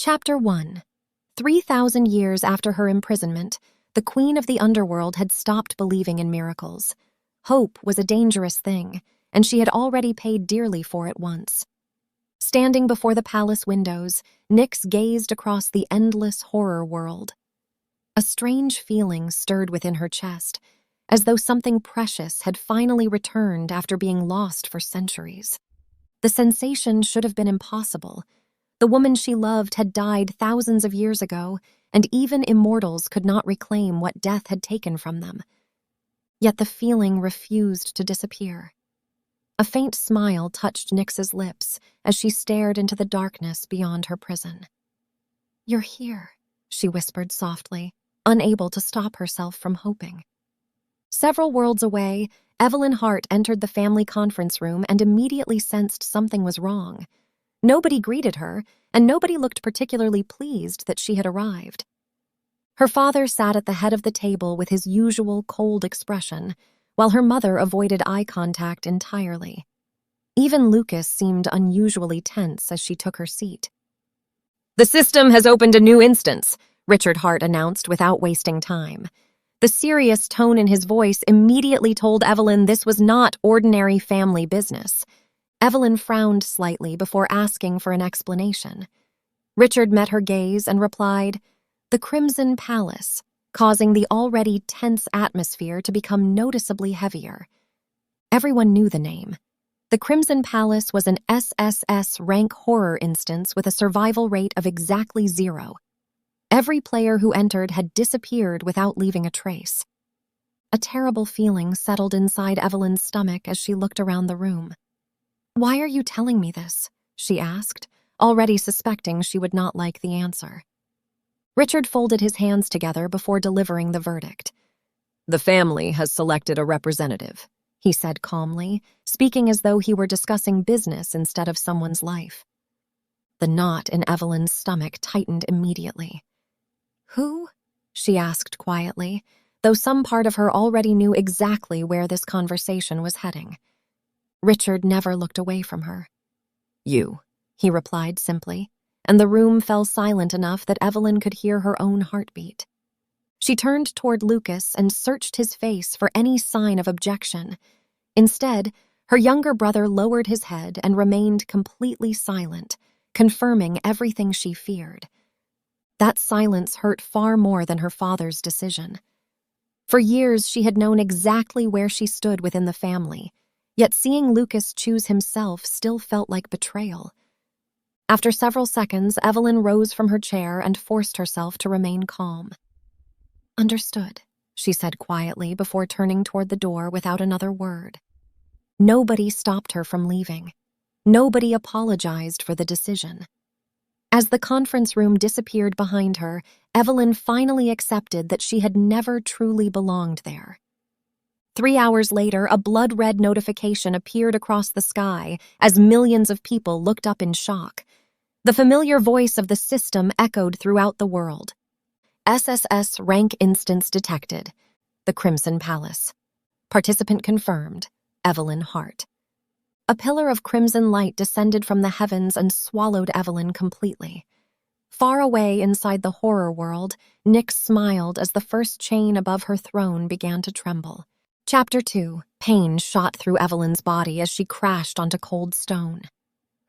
Chapter 1. 3,000 years after her imprisonment, the queen of the Underworld had stopped believing in miracles. Hope was a dangerous thing, and she had already paid dearly for it once. Standing before the palace windows, Nyx gazed across the endless horror world. A strange feeling stirred within her chest, as though something precious had finally returned after being lost for centuries. The sensation should have been impossible. The woman she loved had died thousands of years ago, and even immortals could not reclaim what death had taken from them. Yet the feeling refused to disappear. A faint smile touched Nyx's lips as she stared into the darkness beyond her prison. "You're here," she whispered softly, unable to stop herself from hoping. Several worlds away, Evelyn Hart entered the family conference room and immediately sensed something was wrong. Nobody greeted her, and nobody looked particularly pleased that she had arrived. Her father sat at the head of the table with his usual cold expression, while her mother avoided eye contact entirely. Even Lucas seemed unusually tense as she took her seat. "The system has opened a new instance," Richard Hart announced without wasting time. The serious tone in his voice immediately told Evelyn this was not ordinary family business. Evelyn frowned slightly before asking for an explanation. Richard met her gaze and replied, "The Crimson Palace," causing the already tense atmosphere to become noticeably heavier. Everyone knew the name. The Crimson Palace was an SSS rank horror instance with a survival rate of exactly 0. Every player who entered had disappeared without leaving a trace. A terrible feeling settled inside Evelyn's stomach as she looked around the room. "Why are you telling me this?" she asked, already suspecting she would not like the answer. Richard folded his hands together before delivering the verdict. "The family has selected a representative," he said calmly, speaking as though he were discussing business instead of someone's life. The knot in Evelyn's stomach tightened immediately. "Who?" she asked quietly, though some part of her already knew exactly where this conversation was heading. Richard never looked away from her. "You," he replied simply, and the room fell silent enough that Evelyn could hear her own heartbeat. She turned toward Lucas and searched his face for any sign of objection. Instead, her younger brother lowered his head and remained completely silent, confirming everything she feared. That silence hurt far more than her father's decision. For years, she had known exactly where she stood within the family, yet seeing Lucas choose himself still felt like betrayal. After several seconds, Evelyn rose from her chair and forced herself to remain calm. "Understood," she said quietly before turning toward the door without another word. Nobody stopped her from leaving. Nobody apologized for the decision. As the conference room disappeared behind her, Evelyn finally accepted that she had never truly belonged there. 3 hours later, a blood-red notification appeared across the sky as millions of people looked up in shock. The familiar voice of the system echoed throughout the world. "SSS rank instance detected. The Crimson Palace. Participant confirmed. Evelyn Hart." A pillar of crimson light descended from the heavens and swallowed Evelyn completely. Far away inside the horror world, Nyx smiled as the first chain above her throne began to tremble. Chapter 2. Pain shot through Evelyn's body as she crashed onto cold stone.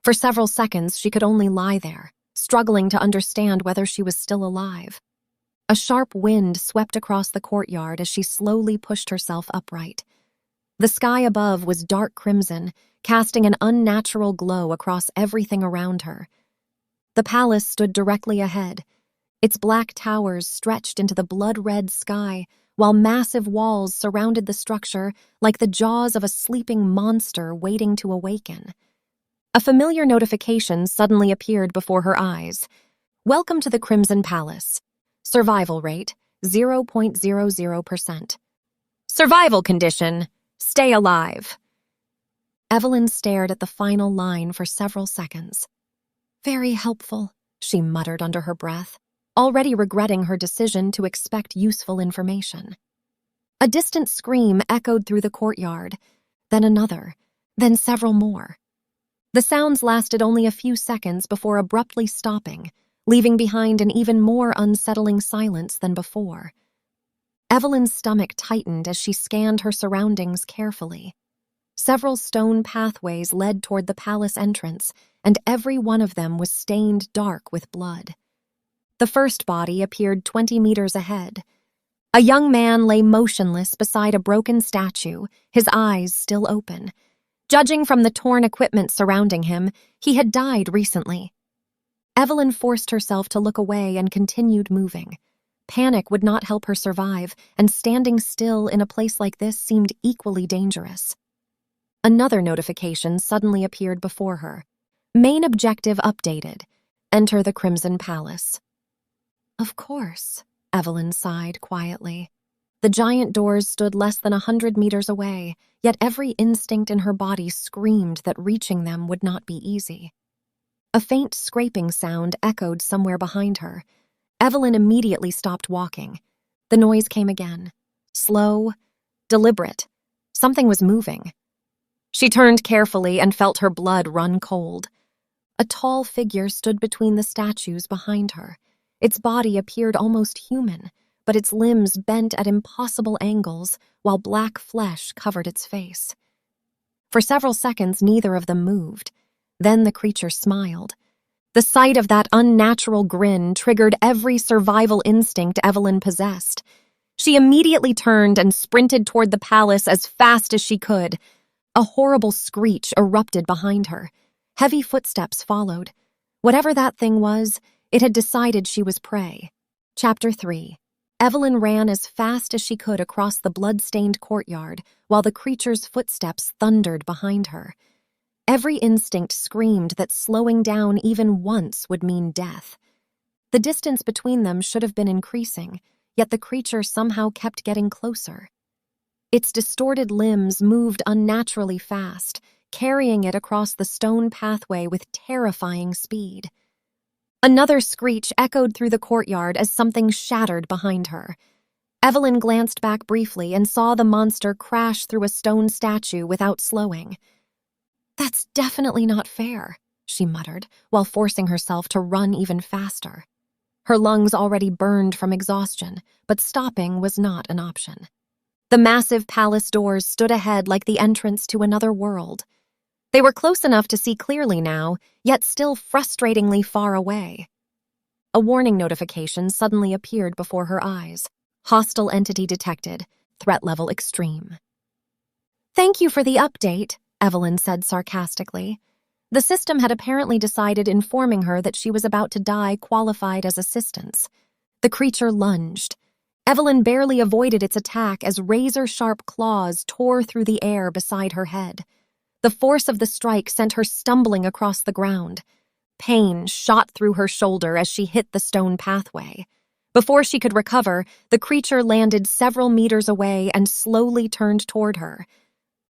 For several seconds, she could only lie there, struggling to understand whether she was still alive. A sharp wind swept across the courtyard as she slowly pushed herself upright. The sky above was dark crimson, casting an unnatural glow across everything around her. The palace stood directly ahead. Its black towers stretched into the blood-red sky, while massive walls surrounded the structure like the jaws of a sleeping monster waiting to awaken. A familiar notification suddenly appeared before her eyes. "Welcome to the Crimson Palace. Survival rate, 0.00%. Survival condition, stay alive." Evelyn stared at the final line for several seconds. "Very helpful," she muttered under her breath, already regretting her decision to expect useful information. A distant scream echoed through the courtyard, then another, then several more. The sounds lasted only a few seconds before abruptly stopping, leaving behind an even more unsettling silence than before. Evelyn's stomach tightened as she scanned her surroundings carefully. Several stone pathways led toward the palace entrance, and every one of them was stained dark with blood. The first body appeared 20 meters ahead. A young man lay motionless beside a broken statue, his eyes still open. Judging from the torn equipment surrounding him, he had died recently. Evelyn forced herself to look away and continued moving. Panic would not help her survive, and standing still in a place like this seemed equally dangerous. Another notification suddenly appeared before her. Main objective updated. Enter the Crimson Palace. Of course, Evelyn sighed quietly. The giant doors stood less than 100 meters away, yet every instinct in her body screamed that reaching them would not be easy. A faint scraping sound echoed somewhere behind her. Evelyn immediately stopped walking. The noise came again. Slow, deliberate. Something was moving. She turned carefully and felt her blood run cold. A tall figure stood between the statues behind her. Its body appeared almost human, but its limbs bent at impossible angles while black flesh covered its face. For several seconds, neither of them moved. Then the creature smiled. The sight of that unnatural grin triggered every survival instinct Evelyn possessed. She immediately turned and sprinted toward the palace as fast as she could. A horrible screech erupted behind her. Heavy footsteps followed. Whatever that thing was, it had decided she was prey. Chapter 3. Evelyn ran as fast as she could across the blood-stained courtyard, while the creature's footsteps thundered behind her. Every instinct screamed that slowing down even once would mean death. The distance between them should have been increasing, yet the creature somehow kept getting closer. Its distorted limbs moved unnaturally fast, carrying it across the stone pathway with terrifying speed. Another screech echoed through the courtyard as something shattered behind her. Evelyn glanced back briefly and saw the monster crash through a stone statue without slowing. "That's definitely not fair," she muttered, while forcing herself to run even faster. Her lungs already burned from exhaustion, but stopping was not an option. The massive palace doors stood ahead like the entrance to another world. They were close enough to see clearly now, yet still frustratingly far away. A warning notification suddenly appeared before her eyes. Hostile entity detected. Threat level extreme. "Thank you for the update," Evelyn said sarcastically. The system had apparently decided informing her that she was about to die qualified as assistance. The creature lunged. Evelyn barely avoided its attack as razor-sharp claws tore through the air beside her head. The force of the strike sent her stumbling across the ground. Pain shot through her shoulder as she hit the stone pathway. Before she could recover, the creature landed several meters away and slowly turned toward her.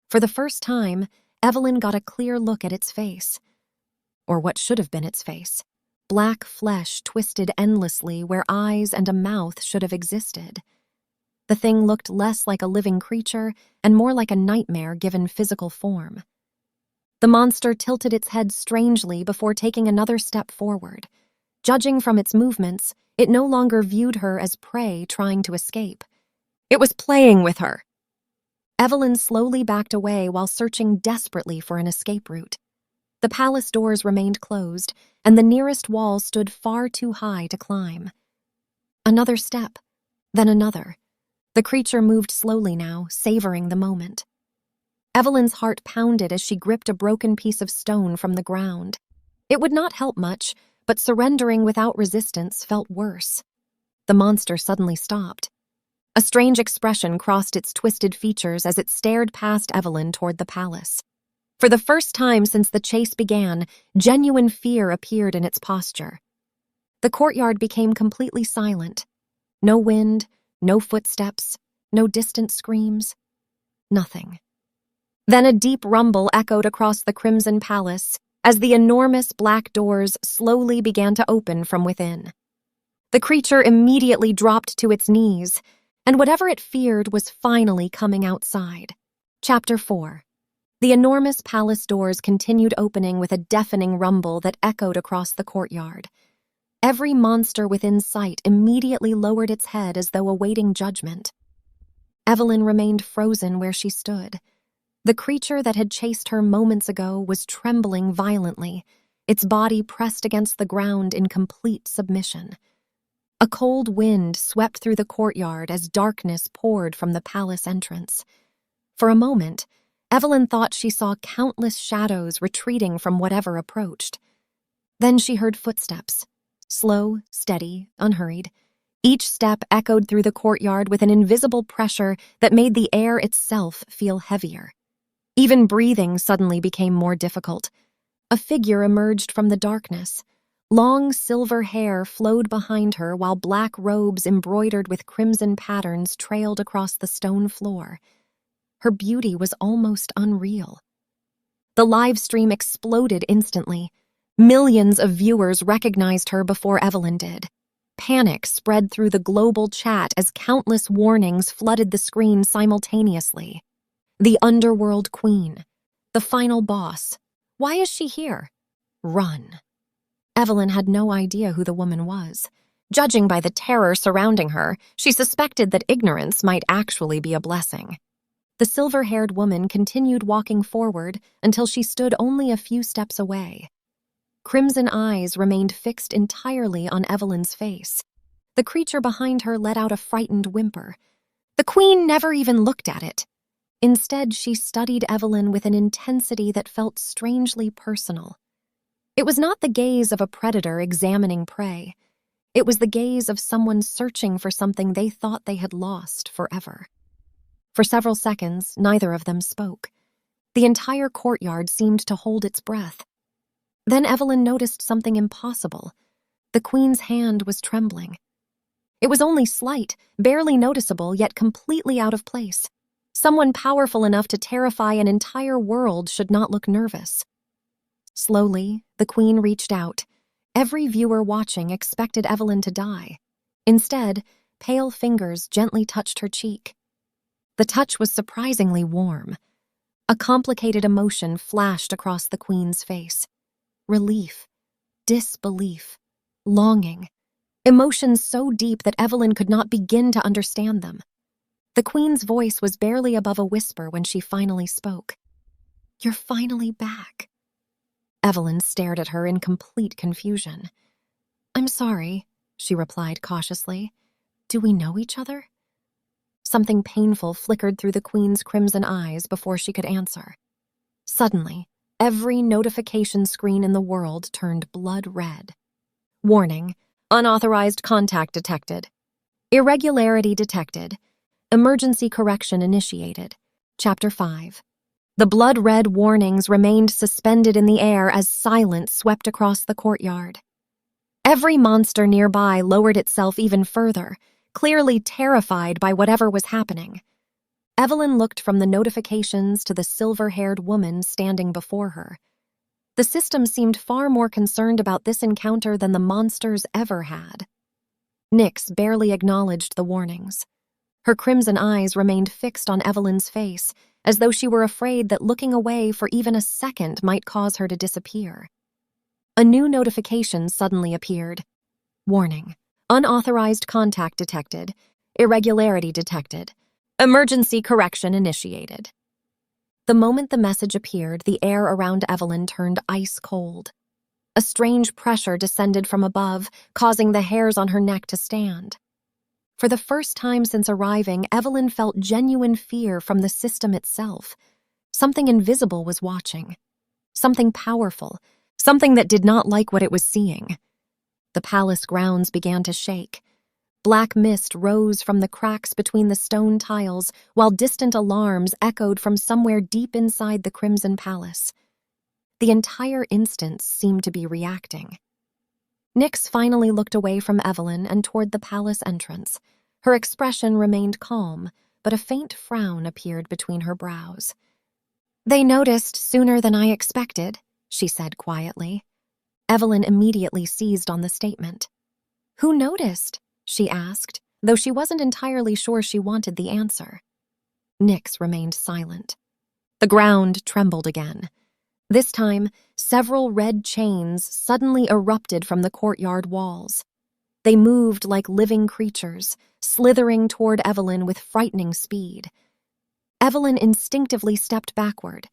For the first time, Evelyn got a clear look at its face. Or what should have been its face. Black flesh twisted endlessly where eyes and a mouth should have existed. The thing looked less like a living creature and more like a nightmare given physical form. The monster tilted its head strangely before taking another step forward. Judging from its movements, it no longer viewed her as prey trying to escape. It was playing with her. Evelyn slowly backed away while searching desperately for an escape route. The palace doors remained closed, and the nearest wall stood far too high to climb. Another step, then another. The creature moved slowly now, savoring the moment. Evelyn's heart pounded as she gripped a broken piece of stone from the ground. It would not help much, but surrendering without resistance felt worse. The monster suddenly stopped. A strange expression crossed its twisted features as it stared past Evelyn toward the palace. For the first time since the chase began, genuine fear appeared in its posture. The courtyard became completely silent. No wind, no footsteps, no distant screams. Nothing. Then a deep rumble echoed across the Crimson Palace as the enormous black doors slowly began to open from within. The creature immediately dropped to its knees, and whatever it feared was finally coming outside. Chapter 4. The enormous palace doors continued opening with a deafening rumble that echoed across the courtyard. Every monster within sight immediately lowered its head as though awaiting judgment. Evelyn remained frozen where she stood. The creature that had chased her moments ago was trembling violently, its body pressed against the ground in complete submission. A cold wind swept through the courtyard as darkness poured from the palace entrance. For a moment, Evelyn thought she saw countless shadows retreating from whatever approached. Then she heard footsteps, slow, steady, unhurried. Each step echoed through the courtyard with an invisible pressure that made the air itself feel heavier. Even breathing suddenly became more difficult. A figure emerged from the darkness. Long silver hair flowed behind her while black robes embroidered with crimson patterns trailed across the stone floor. Her beauty was almost unreal. The live stream exploded instantly. Millions of viewers recognized her before Evelyn did. Panic spread through the global chat as countless warnings flooded the screen simultaneously. The Underworld Queen. The final boss. Why is she here? Run. Evelyn had no idea who the woman was. Judging by the terror surrounding her, she suspected that ignorance might actually be a blessing. The silver-haired woman continued walking forward until she stood only a few steps away. Crimson eyes remained fixed entirely on Evelyn's face. The creature behind her let out a frightened whimper. The queen never even looked at it. Instead, she studied Evelyn with an intensity that felt strangely personal. It was not the gaze of a predator examining prey. It was the gaze of someone searching for something they thought they had lost forever. For several seconds, neither of them spoke. The entire courtyard seemed to hold its breath. Then Evelyn noticed something impossible. The queen's hand was trembling. It was only slight, barely noticeable, yet completely out of place. Someone powerful enough to terrify an entire world should not look nervous. Slowly, the queen reached out. Every viewer watching expected Evelyn to die. Instead, pale fingers gently touched her cheek. The touch was surprisingly warm. A complicated emotion flashed across the queen's face. Relief, disbelief, longing. Emotions so deep that Evelyn could not begin to understand them. The queen's voice was barely above a whisper when she finally spoke. "You're finally back." Evelyn stared at her in complete confusion. "I'm sorry," she replied cautiously. "Do we know each other?" Something painful flickered through the queen's crimson eyes before she could answer. Suddenly, every notification screen in the world turned blood red. Warning: unauthorized contact detected. Irregularity detected. Emergency correction initiated. Chapter 5. The blood-red warnings remained suspended in the air as silence swept across the courtyard. Every monster nearby lowered itself even further, clearly terrified by whatever was happening. Evelyn looked from the notifications to the silver-haired woman standing before her. The system seemed far more concerned about this encounter than the monsters ever had. Nyx barely acknowledged the warnings. Her crimson eyes remained fixed on Evelyn's face, as though she were afraid that looking away for even a second might cause her to disappear. A new notification suddenly appeared. Warning: unauthorized contact detected. Irregularity detected. Emergency correction initiated. The moment the message appeared, the air around Evelyn turned ice cold. A strange pressure descended from above, causing the hairs on her neck to stand. For the first time since arriving, Evelyn felt genuine fear from the system itself. Something invisible was watching. Something powerful. Something that did not like what it was seeing. The palace grounds began to shake. Black mist rose from the cracks between the stone tiles, while distant alarms echoed from somewhere deep inside the Crimson Palace. The entire instance seemed to be reacting. Nyx finally looked away from Evelyn and toward the palace entrance. Her expression remained calm, but a faint frown appeared between her brows. "They noticed sooner than I expected," she said quietly. Evelyn immediately seized on the statement. "Who noticed?" she asked, though she wasn't entirely sure she wanted the answer. Nyx remained silent. The ground trembled again. This time, several red chains suddenly erupted from the courtyard walls. They moved like living creatures, slithering toward Evelyn with frightening speed. Evelyn instinctively stepped backward.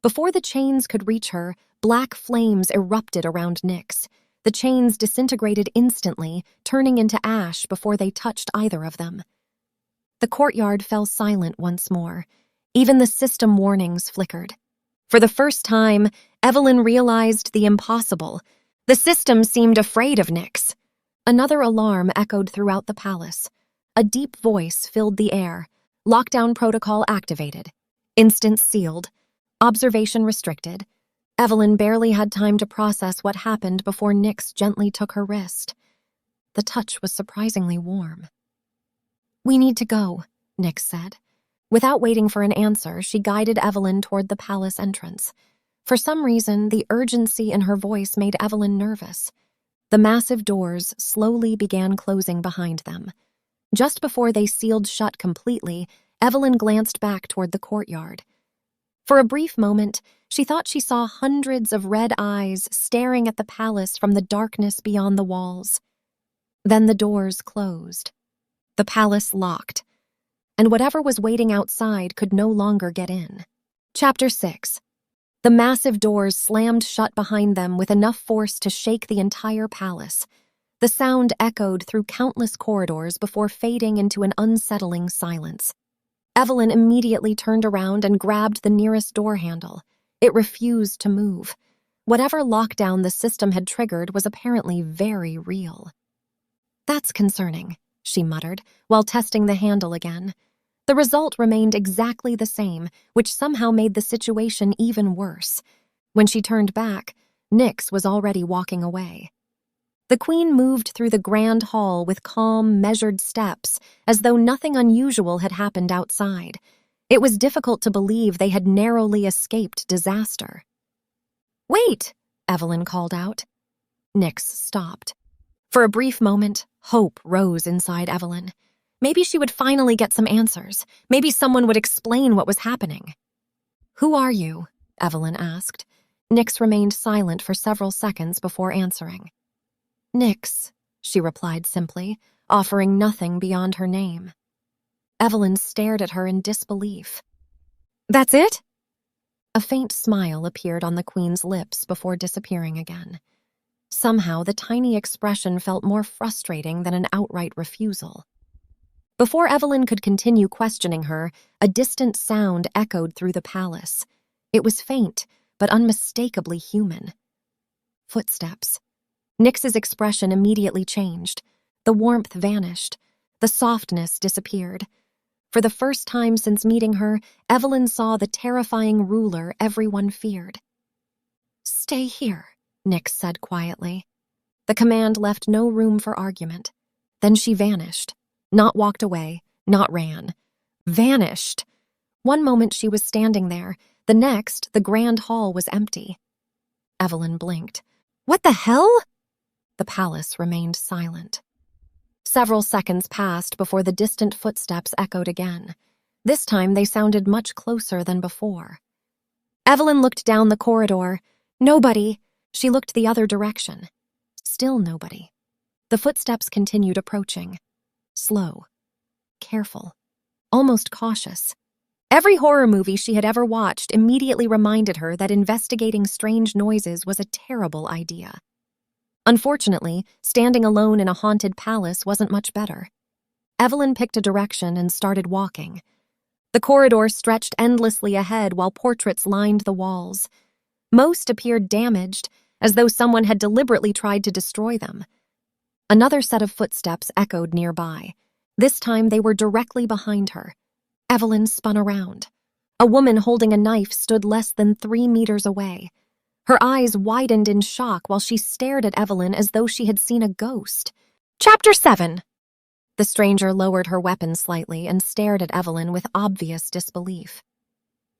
Before the chains could reach her, black flames erupted around Nyx. The chains disintegrated instantly, turning into ash before they touched either of them. The courtyard fell silent once more. Even the system warnings flickered. For the first time, Evelyn realized the impossible. The system seemed afraid of Nyx. Another alarm echoed throughout the palace. A deep voice filled the air. Lockdown protocol activated. Instance sealed. Observation restricted. Evelyn barely had time to process what happened before Nyx gently took her wrist. The touch was surprisingly warm. "We need to go," Nyx said. Without waiting for an answer, she guided Evelyn toward the palace entrance. For some reason, the urgency in her voice made Evelyn nervous. The massive doors slowly began closing behind them. Just before they sealed shut completely, Evelyn glanced back toward the courtyard. For a brief moment, she thought she saw hundreds of red eyes staring at the palace from the darkness beyond the walls. Then the doors closed. The palace locked, and whatever was waiting outside could no longer get in. Chapter 6. The massive doors slammed shut behind them with enough force to shake the entire palace. The sound echoed through countless corridors before fading into an unsettling silence. Evelyn immediately turned around and grabbed the nearest door handle. It refused to move. Whatever lockdown the system had triggered was apparently very real. "That's concerning," she muttered, while testing the handle again. The result remained exactly the same, which somehow made the situation even worse. When she turned back, Nyx was already walking away. The queen moved through the grand hall with calm, measured steps, as though nothing unusual had happened outside. It was difficult to believe they had narrowly escaped disaster. "Wait!" Evelyn called out. Nyx stopped. For a brief moment, hope rose inside Evelyn. Maybe she would finally get some answers. Maybe someone would explain what was happening. "Who are you?" Evelyn asked. Nyx remained silent for several seconds before answering. "Nyx," she replied simply, offering nothing beyond her name. Evelyn stared at her in disbelief. "That's it?" A faint smile appeared on the queen's lips before disappearing again. Somehow, the tiny expression felt more frustrating than an outright refusal. Before Evelyn could continue questioning her, a distant sound echoed through the palace. It was faint, but unmistakably human. Footsteps. Nyx's expression immediately changed. The warmth vanished. The softness disappeared. For the first time since meeting her, Evelyn saw the terrifying ruler everyone feared. "Stay here," Nyx said quietly. The command left no room for argument. Then she vanished. Not walked away, not ran. Vanished. One moment she was standing there, the next, the grand hall was empty. Evelyn blinked. "What the hell?" The palace remained silent. Several seconds passed before the distant footsteps echoed again. This time they sounded much closer than before. Evelyn looked down the corridor. Nobody. She looked the other direction. Still nobody. The footsteps continued approaching. Slow. Careful. Almost cautious. Every horror movie she had ever watched immediately reminded her that investigating strange noises was a terrible idea. Unfortunately, standing alone in a haunted palace wasn't much better. Evelyn picked a direction and started walking. The corridor stretched endlessly ahead while portraits lined the walls. Most appeared damaged, as though someone had deliberately tried to destroy them. Another set of footsteps echoed nearby. This time they were directly behind her. Evelyn spun around. A woman holding a knife stood less than 3 meters away. Her eyes widened in shock while she stared at Evelyn as though she had seen a ghost. Chapter 7. The stranger lowered her weapon slightly and stared at Evelyn with obvious disbelief.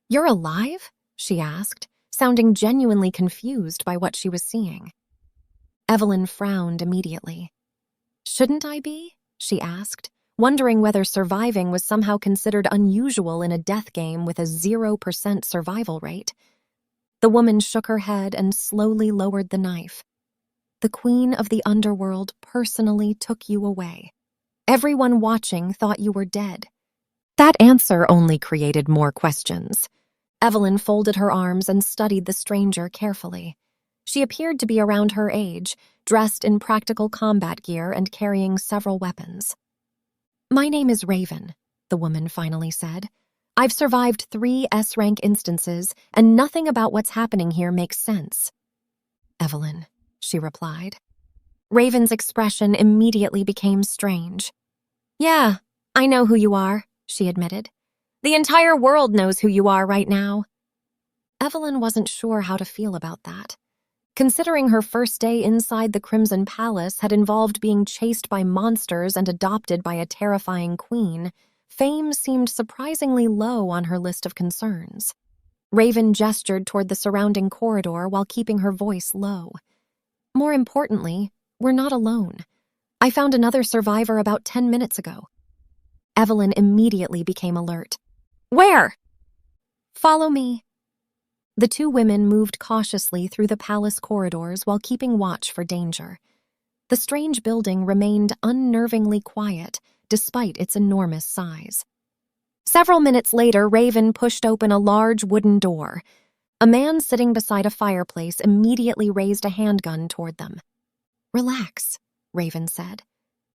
"You're alive?" she asked, sounding genuinely confused by what she was seeing. Evelyn frowned immediately. "Shouldn't I be?" she asked, wondering whether surviving was somehow considered unusual in a death game with a 0% survival rate. The The woman shook her head and slowly lowered the knife. The Queen of the Underworld personally took you away. Everyone watching thought you were dead. That answer only created more questions. Evelyn folded her arms and studied the stranger carefully. She appeared to be around her age, dressed in practical combat gear and carrying several weapons. "My name is Raven," the woman finally said. "I've survived 3 S-rank instances, and nothing about what's happening here makes sense." "Evelyn," she replied. Raven's expression immediately became strange. "Yeah, I know who you are," she admitted. "The entire world knows who you are right now." Evelyn wasn't sure how to feel about that. Considering her first day inside the Crimson Palace had involved being chased by monsters and adopted by a terrifying queen, fame seemed surprisingly low on her list of concerns. Raven gestured toward the surrounding corridor while keeping her voice low. "More importantly, we're not alone. I found another survivor about 10 minutes ago." Evelyn immediately became alert. "Where?" "Follow me." The 2 women moved cautiously through the palace corridors while keeping watch for danger. The strange building remained unnervingly quiet, despite its enormous size. Several minutes later, Raven pushed open a large wooden door. A man sitting beside a fireplace immediately raised a handgun toward them. "Relax," Raven said.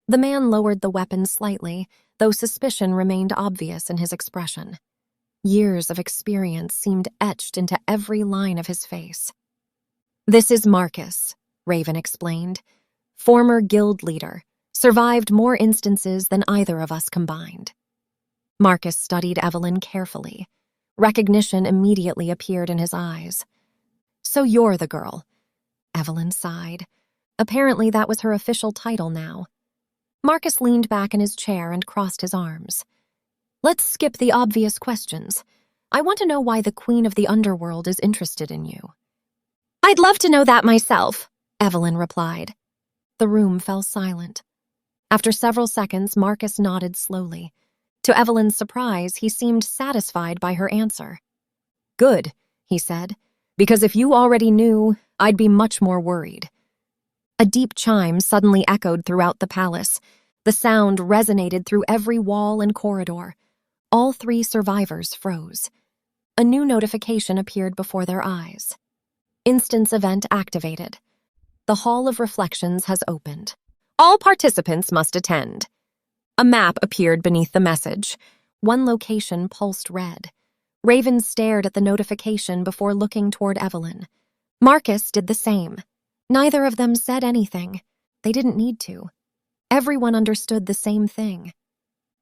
The man lowered the weapon slightly, though suspicion remained obvious in his expression. Years of experience seemed etched into every line of his face. "This is Marcus," Raven explained. "Former guild leader, survived more instances than either of us combined." Marcus studied Evelyn carefully. Recognition immediately appeared in his eyes. "So you're the girl," Evelyn sighed. Apparently that was her official title now. Marcus leaned back in his chair and crossed his arms. "Let's skip the obvious questions. I want to know why the Queen of the Underworld is interested in you." "I'd love to know that myself," Evelyn replied. The room fell silent. After several seconds, Marcus nodded slowly. To Evelyn's surprise, he seemed satisfied by her answer. "Good," he said, "because if you already knew, I'd be much more worried." A deep chime suddenly echoed throughout the palace. The sound resonated through every wall and corridor. All 3 survivors froze. A new notification appeared before their eyes. Instance event activated. The Hall of Reflections has opened. All participants must attend. A map appeared beneath the message. One location pulsed red. Raven stared at the notification before looking toward Evelyn. Marcus did the same. Neither of them said anything. They didn't need to. Everyone understood the same thing.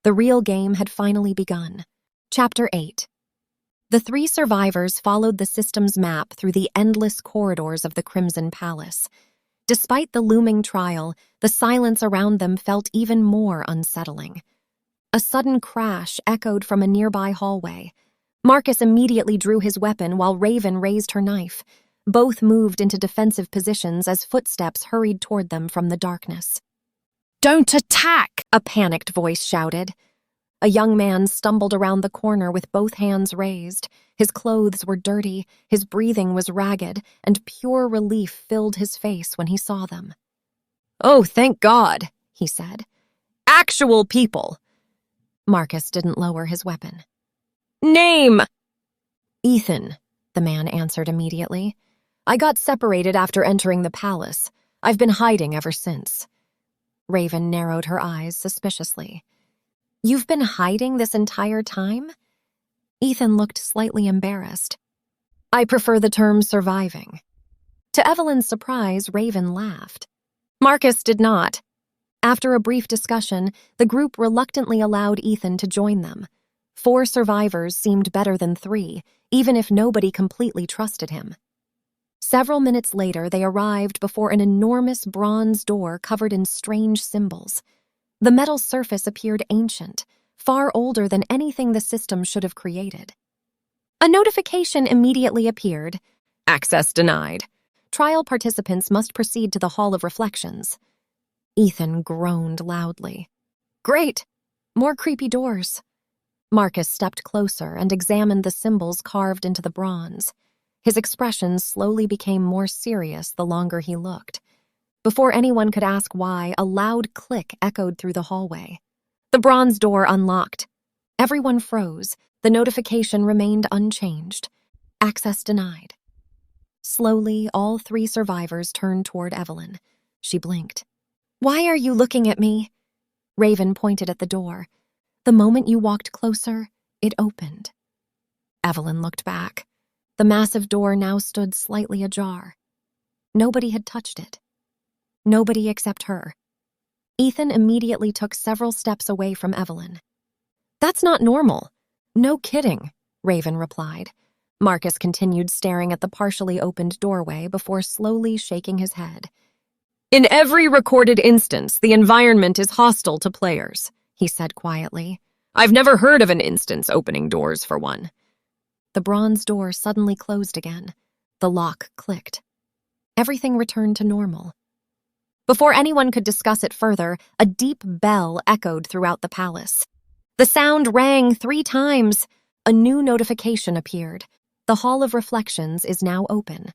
The real game had finally begun. Chapter 8. The 3 survivors followed the system's map through the endless corridors of the Crimson Palace. Despite the looming trial, the silence around them felt even more unsettling. A sudden crash echoed from a nearby hallway. Marcus immediately drew his weapon while Raven raised her knife. Both moved into defensive positions as footsteps hurried toward them from the darkness. "Don't attack!" a panicked voice shouted. A young man stumbled around the corner with both hands raised. His clothes were dirty, his breathing was ragged, and pure relief filled his face when he saw them. "Oh, thank God," he said. "Actual people." Marcus didn't lower his weapon. "Name!" "Ethan," the man answered immediately. "I got separated after entering the palace. I've been hiding ever since." Raven narrowed her eyes suspiciously. "You've been hiding this entire time?" Ethan looked slightly embarrassed. "I prefer the term surviving." To Evelyn's surprise, Raven laughed. Marcus did not. After a brief discussion, the group reluctantly allowed Ethan to join them. 4 survivors seemed better than 3, even if nobody completely trusted him. Several minutes later, they arrived before an enormous bronze door covered in strange symbols. The metal surface appeared ancient, far older than anything the system should have created. A notification immediately appeared. "Access denied. Trial participants must proceed to the Hall of Reflections." Ethan groaned loudly. "Great! More creepy doors." Marcus stepped closer and examined the symbols carved into the bronze. His expression slowly became more serious the longer he looked. Before anyone could ask why, a loud click echoed through the hallway. The bronze door unlocked. Everyone froze. The notification remained unchanged. Access denied. Slowly, all 3 survivors turned toward Evelyn. She blinked. "Why are you looking at me?" Raven pointed at the door. "The moment you walked closer, it opened." Evelyn looked back. The massive door now stood slightly ajar. Nobody had touched it. Nobody except her. Ethan immediately took several steps away from Evelyn. "That's not normal." "No kidding," Raven replied. Marcus continued staring at the partially opened doorway before slowly shaking his head. "In every recorded instance, the environment is hostile to players," he said quietly. "I've never heard of an instance opening doors for one." The bronze door suddenly closed again. The lock clicked. Everything returned to normal. Before anyone could discuss it further, a deep bell echoed throughout the palace. The sound rang 3 times. A new notification appeared. The Hall of Reflections is now open.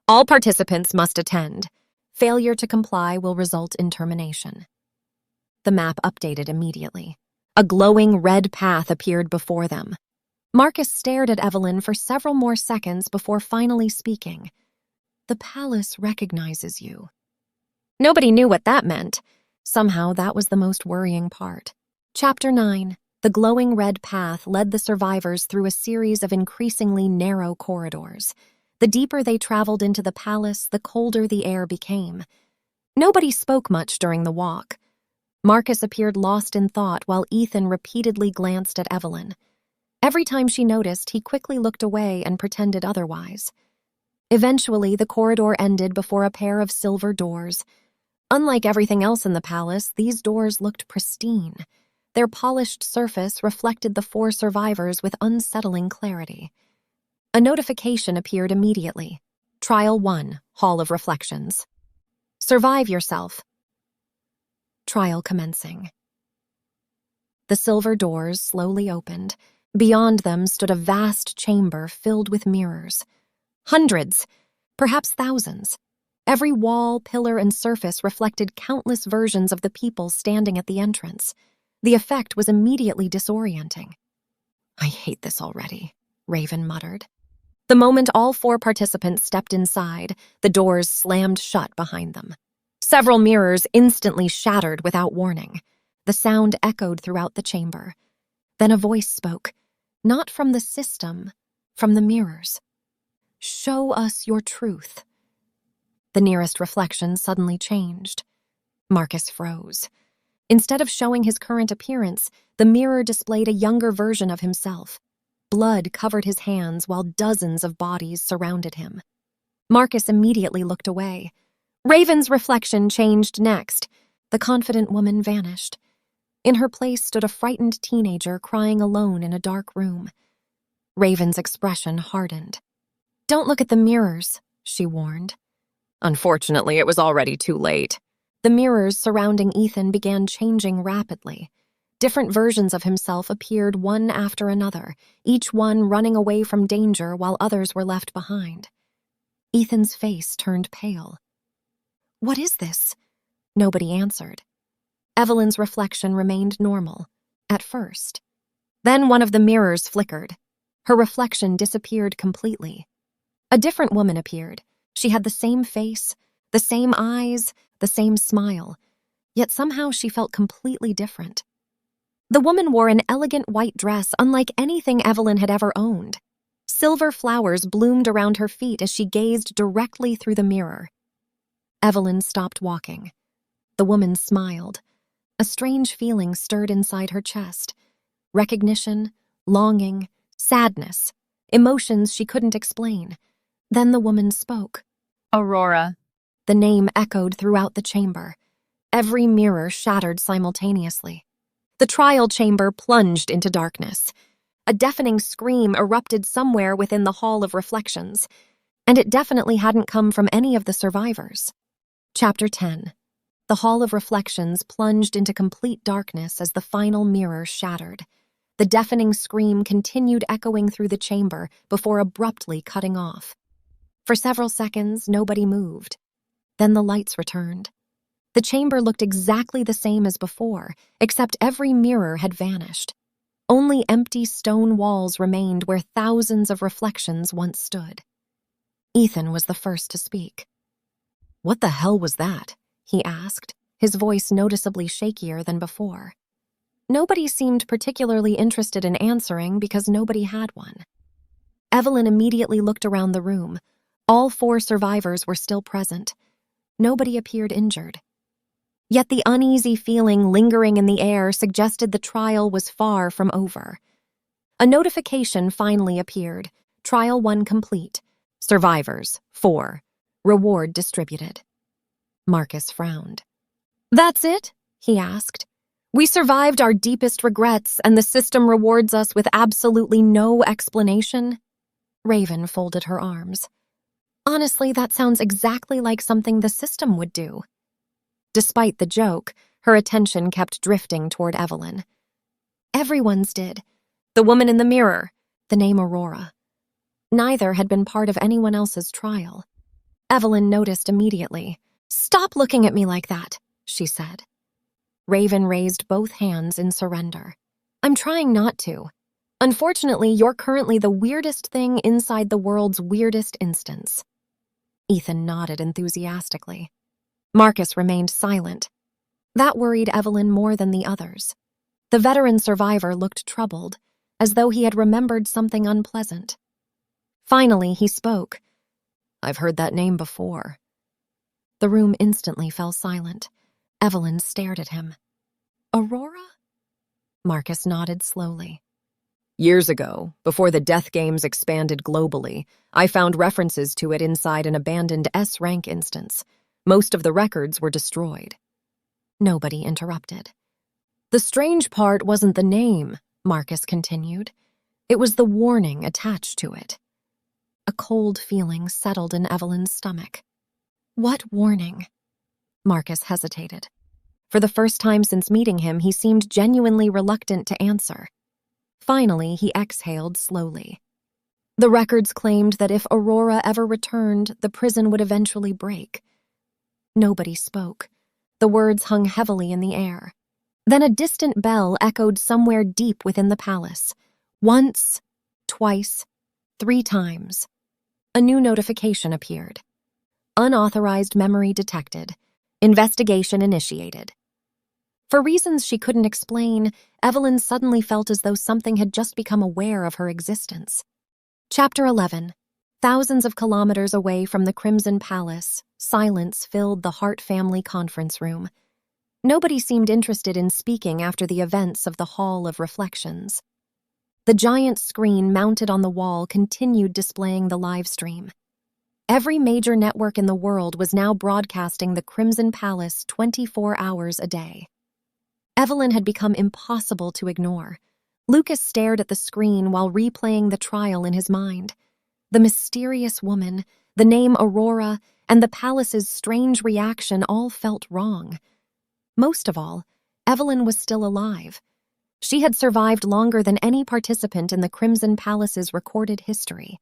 All participants must attend. Failure to comply will result in termination. The map updated immediately. A glowing red path appeared before them. Marcus stared at Evelyn for several more seconds before finally speaking. "The palace recognizes you." Nobody knew what that meant. Somehow, that was the most worrying part. Chapter 9. The glowing red path led the survivors through a series of increasingly narrow corridors. The deeper they traveled into the palace, the colder the air became. Nobody spoke much during the walk. Marcus appeared lost in thought while Ethan repeatedly glanced at Evelyn. Every time she noticed, he quickly looked away and pretended otherwise. Eventually, the corridor ended before a pair of silver doors. Unlike everything else in the palace, these doors looked pristine. Their polished surface reflected the 4 survivors with unsettling clarity. A notification appeared immediately. Trial 1, Hall of Reflections. Survive yourself. Trial commencing. The silver doors slowly opened. Beyond them stood a vast chamber filled with mirrors. Hundreds, perhaps thousands. Every wall, pillar, and surface reflected countless versions of the people standing at the entrance. The effect was immediately disorienting. "I hate this already," Raven muttered. The moment all 4 participants stepped inside, the doors slammed shut behind them. Several mirrors instantly shattered without warning. The sound echoed throughout the chamber. Then a voice spoke, not from the system, from the mirrors. "Show us your truth." The nearest reflection suddenly changed. Marcus froze. Instead of showing his current appearance, the mirror displayed a younger version of himself. Blood covered his hands while dozens of bodies surrounded him. Marcus immediately looked away. Raven's reflection changed next. The confident woman vanished. In her place stood a frightened teenager crying alone in a dark room. Raven's expression hardened. "Don't look at the mirrors," she warned. Unfortunately, it was already too late. The mirrors surrounding Ethan began changing rapidly. Different versions of himself appeared one after another, each one running away from danger while others were left behind. Ethan's face turned pale. "What is this?" Nobody answered. Evelyn's reflection remained normal, at first. Then one of the mirrors flickered. Her reflection disappeared completely. A different woman appeared. She had the same face, the same eyes, the same smile, yet somehow she felt completely different. The woman wore an elegant white dress unlike anything Evelyn had ever owned. Silver flowers bloomed around her feet as she gazed directly through the mirror. Evelyn stopped walking. The woman smiled. A strange feeling stirred inside her chest. Recognition, longing, sadness, emotions she couldn't explain. Then the woman spoke. "Aurora." The name echoed throughout the chamber. Every mirror shattered simultaneously. The trial chamber plunged into darkness. A deafening scream erupted somewhere within the Hall of Reflections, and it definitely hadn't come from any of the survivors. Chapter 10. The Hall of Reflections plunged into complete darkness as the final mirror shattered. The deafening scream continued echoing through the chamber before abruptly cutting off. For several seconds, nobody moved. Then the lights returned. The chamber looked exactly the same as before, except every mirror had vanished. Only empty stone walls remained where thousands of reflections once stood. Ethan was the first to speak. "What the hell was that?" he asked, his voice noticeably shakier than before. Nobody seemed particularly interested in answering because nobody had one. Evelyn immediately looked around the room. All 4 survivors were still present. Nobody appeared injured. Yet the uneasy feeling lingering in the air suggested the trial was far from over. A notification finally appeared. Trial 1 complete. Survivors, 4. Reward distributed. Marcus frowned. "That's it?" he asked. "We survived our deepest regrets, and the system rewards us with absolutely no explanation?" Raven folded her arms. "Honestly, that sounds exactly like something the system would do." Despite the joke, her attention kept drifting toward Evelyn. Everyone's did. The woman in the mirror, the name Aurora. Neither had been part of anyone else's trial. Evelyn noticed immediately. "Stop looking at me like that," she said. Raven raised both hands in surrender. "I'm trying not to. Unfortunately, you're currently the weirdest thing inside the world's weirdest instance." Ethan nodded enthusiastically. Marcus remained silent. That worried Evelyn more than the others. The veteran survivor looked troubled, as though he had remembered something unpleasant. Finally, he spoke. "I've heard that name before." The room instantly fell silent. Evelyn stared at him. "Aurora?" Marcus nodded slowly. "Years ago, before the Death Games expanded globally, I found references to it inside an abandoned S-rank instance. Most of the records were destroyed." Nobody interrupted. "The strange part wasn't the name," Marcus continued. "It was the warning attached to it." A cold feeling settled in Evelyn's stomach. "What warning?" Marcus hesitated. For the first time since meeting him, he seemed genuinely reluctant to answer. Finally, he exhaled slowly. "The records claimed that if Aurora ever returned, the prison would eventually break." Nobody spoke. The words hung heavily in the air. Then a distant bell echoed somewhere deep within the palace. Once, twice, 3 times. A new notification appeared. "Unauthorized memory detected. Investigation initiated." For reasons she couldn't explain, Evelyn suddenly felt as though something had just become aware of her existence. Chapter 11. Thousands of kilometers away from the Crimson Palace, silence filled the Hart family conference room. Nobody seemed interested in speaking after the events of the Hall of Reflections. The giant screen mounted on the wall continued displaying the live stream. Every major network in the world was now broadcasting the Crimson Palace 24 hours a day. Evelyn had become impossible to ignore. Lucas stared at the screen while replaying the trial in his mind. The mysterious woman, the name Aurora, and the palace's strange reaction all felt wrong. Most of all, Evelyn was still alive. She had survived longer than any participant in the Crimson Palace's recorded history.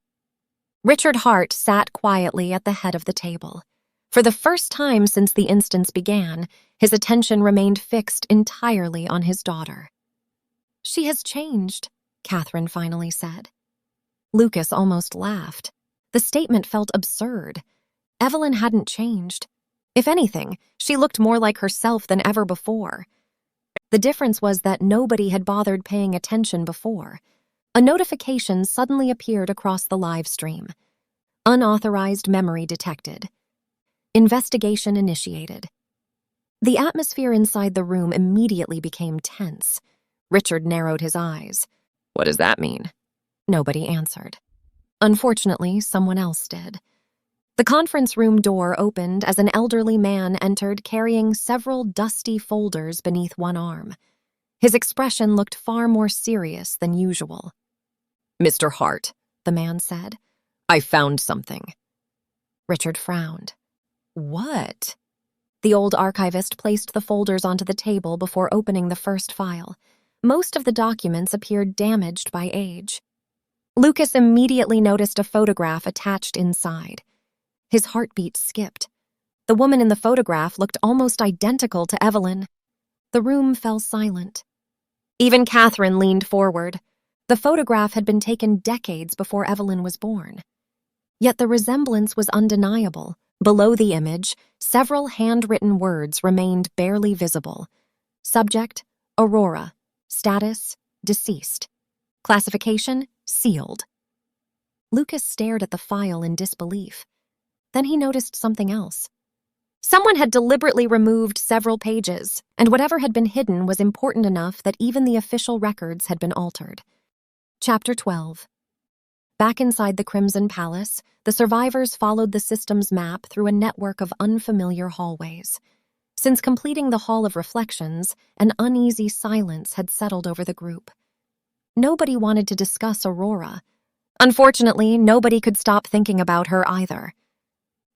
Richard Hart sat quietly at the head of the table. For the first time since the instance began, his attention remained fixed entirely on his daughter. "She has changed," Catherine finally said. Lucas almost laughed. The statement felt absurd. Evelyn hadn't changed. If anything, she looked more like herself than ever before. The difference was that nobody had bothered paying attention before. A notification suddenly appeared across the live stream. "Unauthorized memory detected. Investigation initiated." The atmosphere inside the room immediately became tense. Richard narrowed his eyes. "What does that mean?" Nobody answered. Unfortunately, someone else did. The conference room door opened as an elderly man entered carrying several dusty folders beneath one arm. His expression looked far more serious than usual. "Mr. Hart," the man said, "I found something." Richard frowned. "What?" The old archivist placed the folders onto the table before opening the first file. Most of the documents appeared damaged by age. Lucas immediately noticed a photograph attached inside. His heartbeat skipped. The woman in the photograph looked almost identical to Evelyn. The room fell silent. Even Catherine leaned forward. The photograph had been taken decades before Evelyn was born. Yet the resemblance was undeniable. Below the image, several handwritten words remained barely visible. Subject, Aurora. Status, deceased. Classification, sealed. Lucas stared at the file in disbelief. Then he noticed something else. Someone had deliberately removed several pages, and whatever had been hidden was important enough that even the official records had been altered. Chapter 12. Back inside the Crimson Palace, the survivors followed the system's map through a network of unfamiliar hallways. Since completing the Hall of Reflections, an uneasy silence had settled over the group. Nobody wanted to discuss Aurora. Unfortunately, nobody could stop thinking about her either.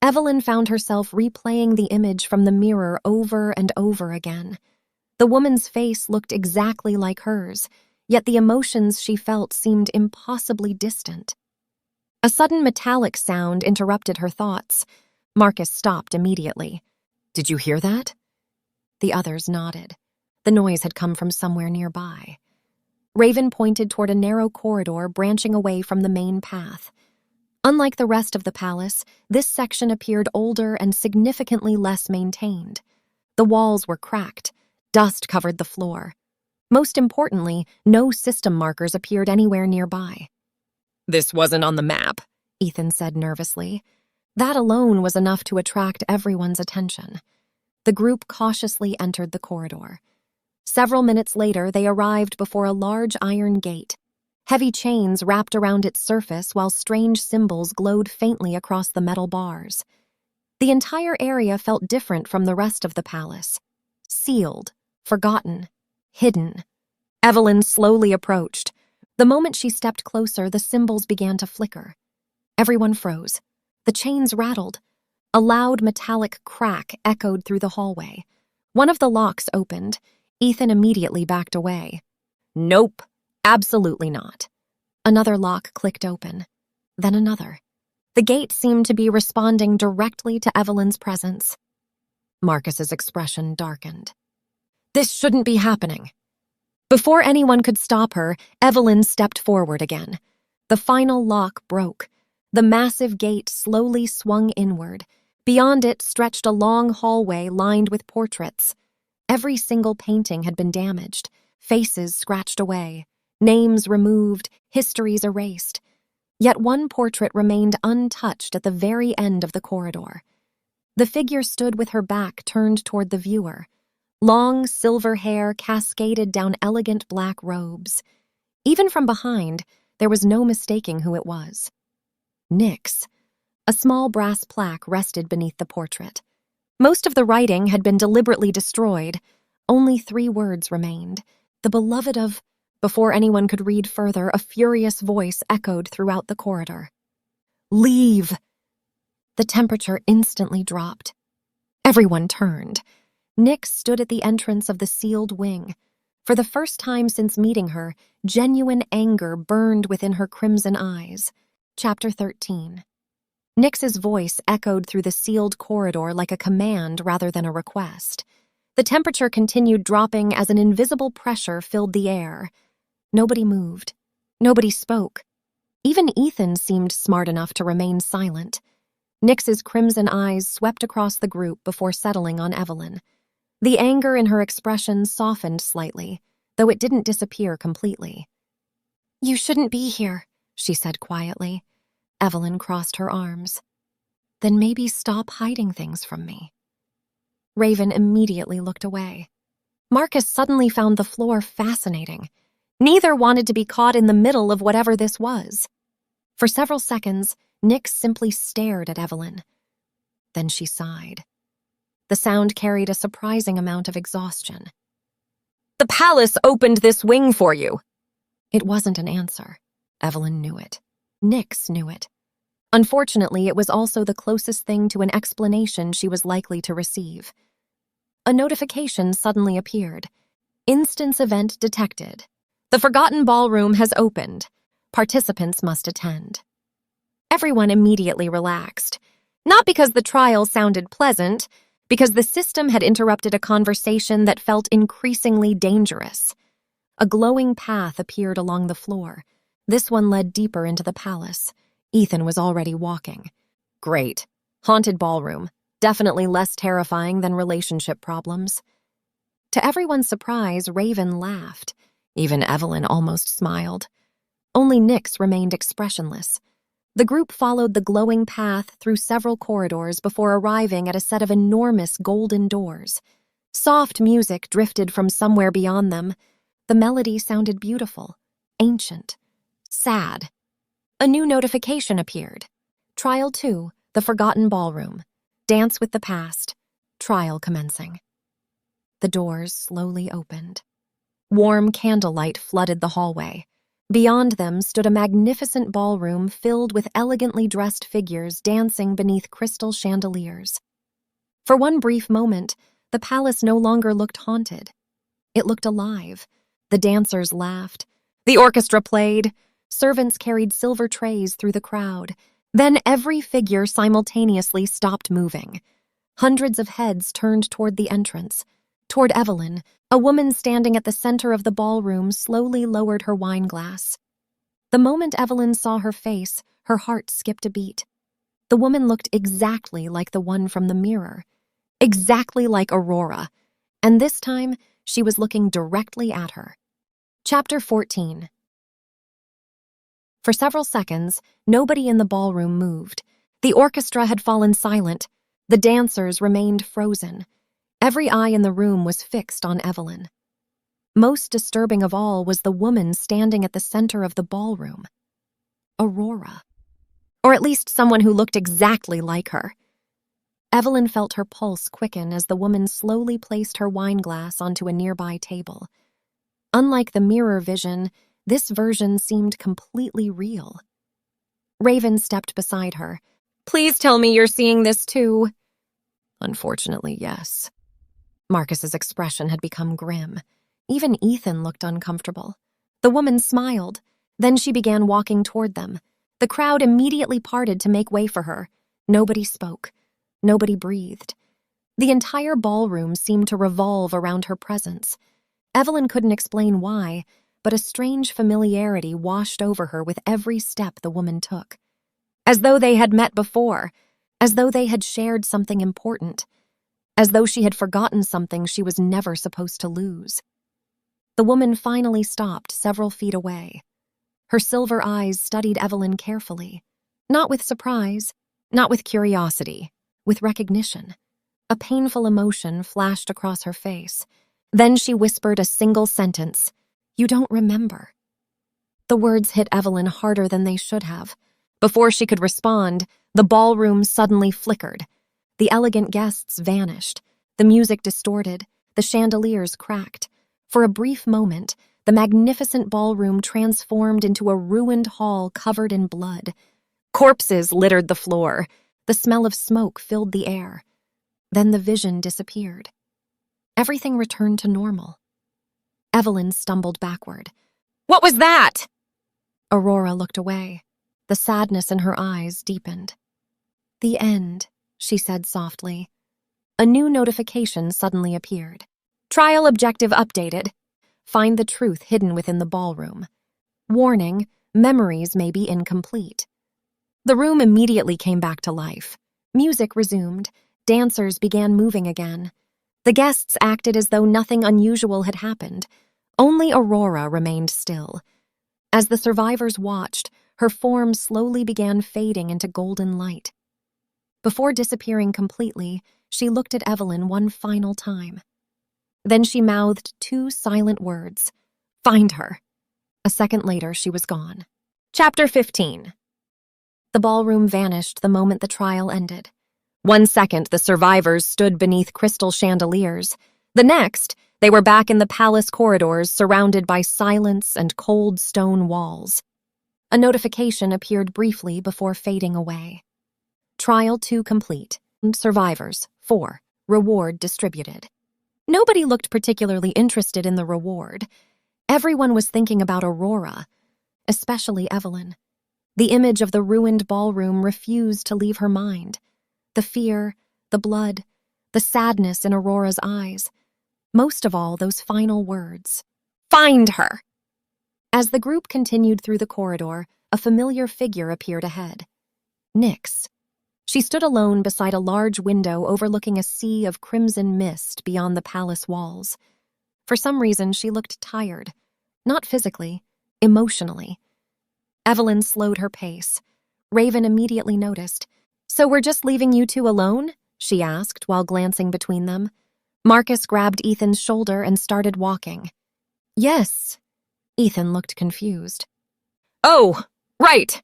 Evelyn found herself replaying the image from the mirror over and over again. The woman's face looked exactly like hers, yet the emotions she felt seemed impossibly distant. A sudden metallic sound interrupted her thoughts. Marcus stopped immediately. "Did you hear that?" The others nodded. The noise had come from somewhere nearby. Raven pointed toward a narrow corridor branching away from the main path. Unlike the rest of the palace, this section appeared older and significantly less maintained. The walls were cracked. Dust covered the floor. Most importantly, no system markers appeared anywhere nearby. "This wasn't on the map," Ethan said nervously. That alone was enough to attract everyone's attention. The group cautiously entered the corridor. Several minutes later, they arrived before a large iron gate. Heavy chains wrapped around its surface while strange symbols glowed faintly across the metal bars. The entire area felt different from the rest of the palace. Sealed, forgotten, hidden. Evelyn slowly approached. The moment she stepped closer, the symbols began to flicker. Everyone froze. The chains rattled. A loud metallic crack echoed through the hallway. One of the locks opened. Ethan immediately backed away. "Nope. Absolutely not." Another lock clicked open. Then another. The gate seemed to be responding directly to Evelyn's presence. Marcus's expression darkened. "This shouldn't be happening." Before anyone could stop her, Evelyn stepped forward again. The final lock broke. The massive gate slowly swung inward. Beyond it stretched a long hallway lined with portraits. Every single painting had been damaged, faces scratched away, names removed, histories erased. Yet one portrait remained untouched at the very end of the corridor. The figure stood with her back turned toward the viewer. Long silver hair cascaded down elegant black robes. Even from behind, there was no mistaking who it was. Nyx. A small brass plaque rested beneath the portrait. Most of the writing had been deliberately destroyed. Only 3 words remained. The beloved of... Before anyone could read further, a furious voice echoed throughout the corridor. "Leave!" The temperature instantly dropped. Everyone turned. Nyx stood at the entrance of the sealed wing. For the first time since meeting her, genuine anger burned within her crimson eyes. Chapter 13. Nyx's voice echoed through the sealed corridor like a command rather than a request. The temperature continued dropping as an invisible pressure filled the air. Nobody moved. Nobody spoke. Even Ethan seemed smart enough to remain silent. Nyx's crimson eyes swept across the group before settling on Evelyn. The anger in her expression softened slightly, though it didn't disappear completely. "You shouldn't be here," she said quietly. Evelyn crossed her arms. "Then maybe stop hiding things from me." Raven immediately looked away. Marcus suddenly found the floor fascinating. Neither wanted to be caught in the middle of whatever this was. For several seconds, Nyx simply stared at Evelyn. Then she sighed. The sound carried a surprising amount of exhaustion. "The palace opened this wing for you." It wasn't an answer. Evelyn knew it. Nyx knew it. Unfortunately, it was also the closest thing to an explanation she was likely to receive. A notification suddenly appeared. "Instance event detected. The Forgotten Ballroom has opened. Participants must attend." Everyone immediately relaxed. Not because the trial sounded pleasant, because the system had interrupted a conversation that felt increasingly dangerous. A glowing path appeared along the floor. This one led deeper into the palace. Ethan was already walking. Great. Haunted ballroom. Definitely less terrifying than relationship problems. To everyone's surprise, Raven laughed. Even Evelyn almost smiled. Only Nyx remained expressionless. The group followed the glowing path through several corridors before arriving at a set of enormous golden doors. Soft music drifted from somewhere beyond them. The melody sounded beautiful, ancient, sad. A new notification appeared. Trial 2, The Forgotten Ballroom. Dance with the Past. Trial commencing. The doors slowly opened. Warm candlelight flooded the hallway. Beyond them stood a magnificent ballroom filled with elegantly dressed figures dancing beneath crystal chandeliers. For one brief moment, the palace no longer looked haunted. It looked alive. The dancers laughed. The orchestra played. Servants carried silver trays through the crowd. Then every figure simultaneously stopped moving. Hundreds of heads turned toward the entrance. Toward Evelyn, a woman standing at the center of the ballroom slowly lowered her wine glass. The moment Evelyn saw her face, her heart skipped a beat. The woman looked exactly like the one from the mirror. Exactly like Aurora. And this time, she was looking directly at her. Chapter 14. For several seconds, nobody in the ballroom moved. The orchestra had fallen silent. The dancers remained frozen. Every eye in the room was fixed on Evelyn. Most disturbing of all was the woman standing at the center of the ballroom. Aurora. Or at least someone who looked exactly like her. Evelyn felt her pulse quicken as the woman slowly placed her wine glass onto a nearby table. Unlike the mirror vision, this version seemed completely real. Raven stepped beside her. "Please tell me you're seeing this too." "Unfortunately, yes." Marcus's expression had become grim. Even Ethan looked uncomfortable. The woman smiled. Then she began walking toward them. The crowd immediately parted to make way for her. Nobody spoke. Nobody breathed. The entire ballroom seemed to revolve around her presence. Evelyn couldn't explain why, but a strange familiarity washed over her with every step the woman took. As though they had met before. As though they had shared something important. As though she had forgotten something she was never supposed to lose. The woman finally stopped several feet away. Her silver eyes studied Evelyn carefully. Not with surprise, not with curiosity, with recognition. A painful emotion flashed across her face. Then she whispered a single sentence. "You don't remember." The words hit Evelyn harder than they should have. Before she could respond, the ballroom suddenly flickered. The elegant guests vanished. The music distorted. The chandeliers cracked. For a brief moment, the magnificent ballroom transformed into a ruined hall covered in blood. Corpses littered the floor. The smell of smoke filled the air. Then the vision disappeared. Everything returned to normal. Evelyn stumbled backward. "What was that?" Aurora looked away. The sadness in her eyes deepened. "The end," she said softly. A new notification suddenly appeared. Trial objective updated. Find the truth hidden within the ballroom. Warning, memories may be incomplete. The room immediately came back to life. Music resumed. Dancers began moving again. The guests acted as though nothing unusual had happened. Only Aurora remained still. As the survivors watched, her form slowly began fading into golden light. Before disappearing completely, she looked at Evelyn one final time. Then she mouthed two silent words. "Find her." A second later, she was gone. Chapter 15. The ballroom vanished the moment the trial ended. 1 second, the survivors stood beneath crystal chandeliers. The next, they were back in the palace corridors surrounded by silence and cold stone walls. A notification appeared briefly before fading away. Trial 2 complete. Survivors, 4. Reward distributed. Nobody looked particularly interested in the reward. Everyone was thinking about Aurora, especially Evelyn. The image of the ruined ballroom refused to leave her mind. The fear, the blood, the sadness in Aurora's eyes. Most of all, those final words. Find her! As the group continued through the corridor, a familiar figure appeared ahead. Nyx. She stood alone beside a large window overlooking a sea of crimson mist beyond the palace walls. For some reason, she looked tired. Not physically, emotionally. Evelyn slowed her pace. Raven immediately noticed. So we're just leaving you two alone? She asked while glancing between them. Marcus grabbed Ethan's shoulder and started walking. Yes. Ethan looked confused. Oh, right!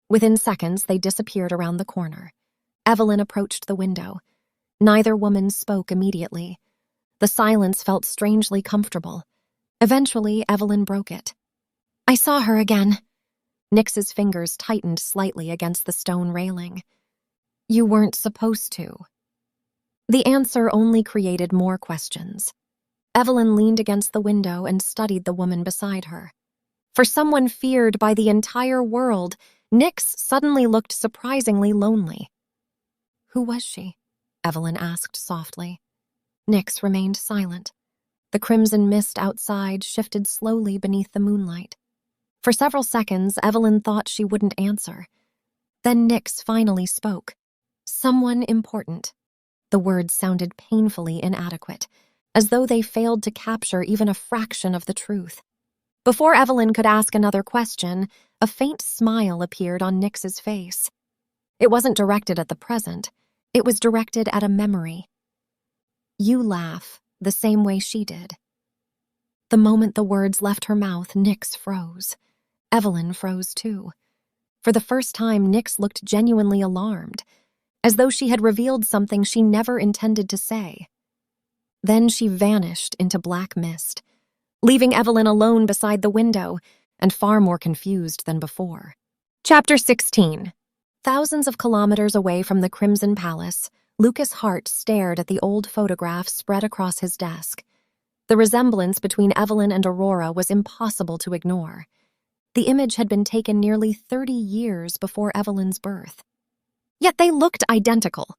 Within seconds, they disappeared around the corner. Evelyn approached the window. Neither woman spoke immediately. The silence felt strangely comfortable. Eventually, Evelyn broke it. I saw her again. Nyx's fingers tightened slightly against the stone railing. You weren't supposed to. The answer only created more questions. Evelyn leaned against the window and studied the woman beside her. For someone feared by the entire world, Nyx suddenly looked surprisingly lonely. Who was she? Evelyn asked softly. Nyx remained silent. The crimson mist outside shifted slowly beneath the moonlight. For several seconds, Evelyn thought she wouldn't answer. Then Nyx finally spoke. Someone important. The words sounded painfully inadequate, as though they failed to capture even a fraction of the truth. Before Evelyn could ask another question, a faint smile appeared on Nyx's face. It wasn't directed at the present. It was directed at a memory. You laugh the same way she did. The moment the words left her mouth, Nyx froze. Evelyn froze too. For the first time, Nyx looked genuinely alarmed, as though she had revealed something she never intended to say. Then she vanished into black mist, leaving Evelyn alone beside the window and far more confused than before. Chapter 16. Thousands of kilometers away from the Crimson Palace, Lucas Hart stared at the old photographs spread across his desk. The resemblance between Evelyn and Aurora was impossible to ignore. The image had been taken nearly 30 years before Evelyn's birth. Yet they looked identical.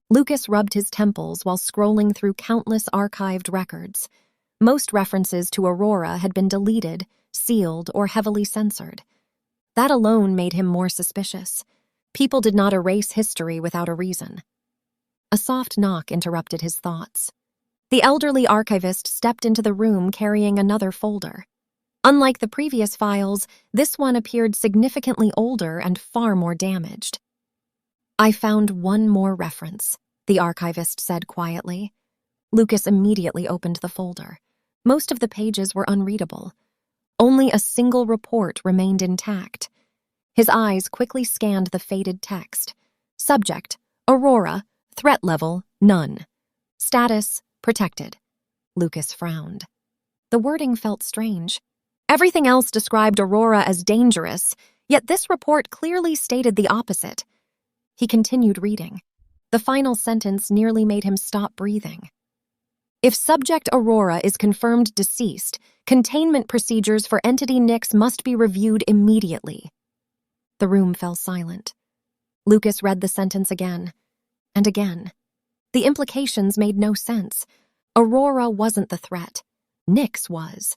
Lucas rubbed his temples while scrolling through countless archived records. Most references to Aurora had been deleted, sealed, or heavily censored. That alone made him more suspicious. People did not erase history without a reason. A soft knock interrupted his thoughts. The elderly archivist stepped into the room carrying another folder. Unlike the previous files, this one appeared significantly older and far more damaged. I found one more reference, the archivist said quietly. Lucas immediately opened the folder. Most of the pages were unreadable. Only a single report remained intact. His eyes quickly scanned the faded text. Subject, Aurora, threat level, none. Status, protected. Lucas frowned. The wording felt strange. Everything else described Aurora as dangerous, yet this report clearly stated the opposite. He continued reading. The final sentence nearly made him stop breathing. If subject Aurora is confirmed deceased, containment procedures for entity Nyx must be reviewed immediately. The room fell silent. Lucas read the sentence again, and again. The implications made no sense. Aurora wasn't the threat. Nyx was.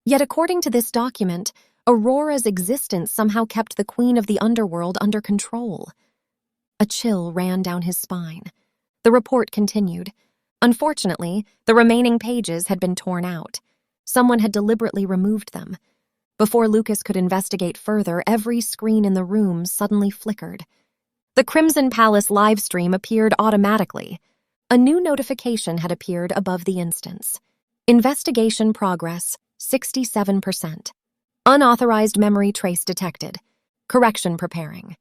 Yet according to this document, Aurora's existence somehow kept the Queen of the Underworld under control. A chill ran down his spine. The report continued. Unfortunately, the remaining pages had been torn out. Someone had deliberately removed them. Before Lucas could investigate further, every screen in the room suddenly flickered. The Crimson Palace livestream appeared automatically. A new notification had appeared above the instance. Investigation progress, 67%. Unauthorized memory trace detected. Correction preparing.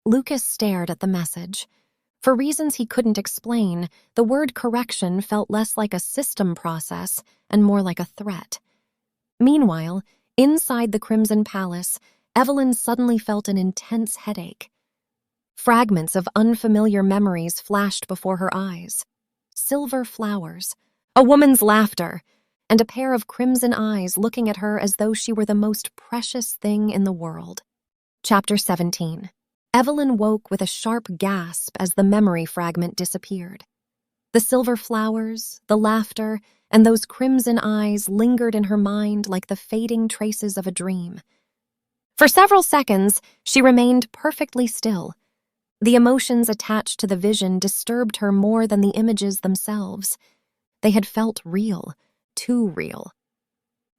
Lucas stared at the message. For reasons he couldn't explain, the word correction felt less like a system process and more like a threat. Meanwhile, inside the Crimson Palace, Evelyn suddenly felt an intense headache. Fragments of unfamiliar memories flashed before her eyes. Silver flowers, a woman's laughter, and a pair of crimson eyes looking at her as though she were the most precious thing in the world. Chapter 17. Evelyn woke with a sharp gasp as the memory fragment disappeared. The silver flowers, the laughter, and those crimson eyes lingered in her mind like the fading traces of a dream. For several seconds, she remained perfectly still. The emotions attached to the vision disturbed her more than the images themselves. They had felt real, too real.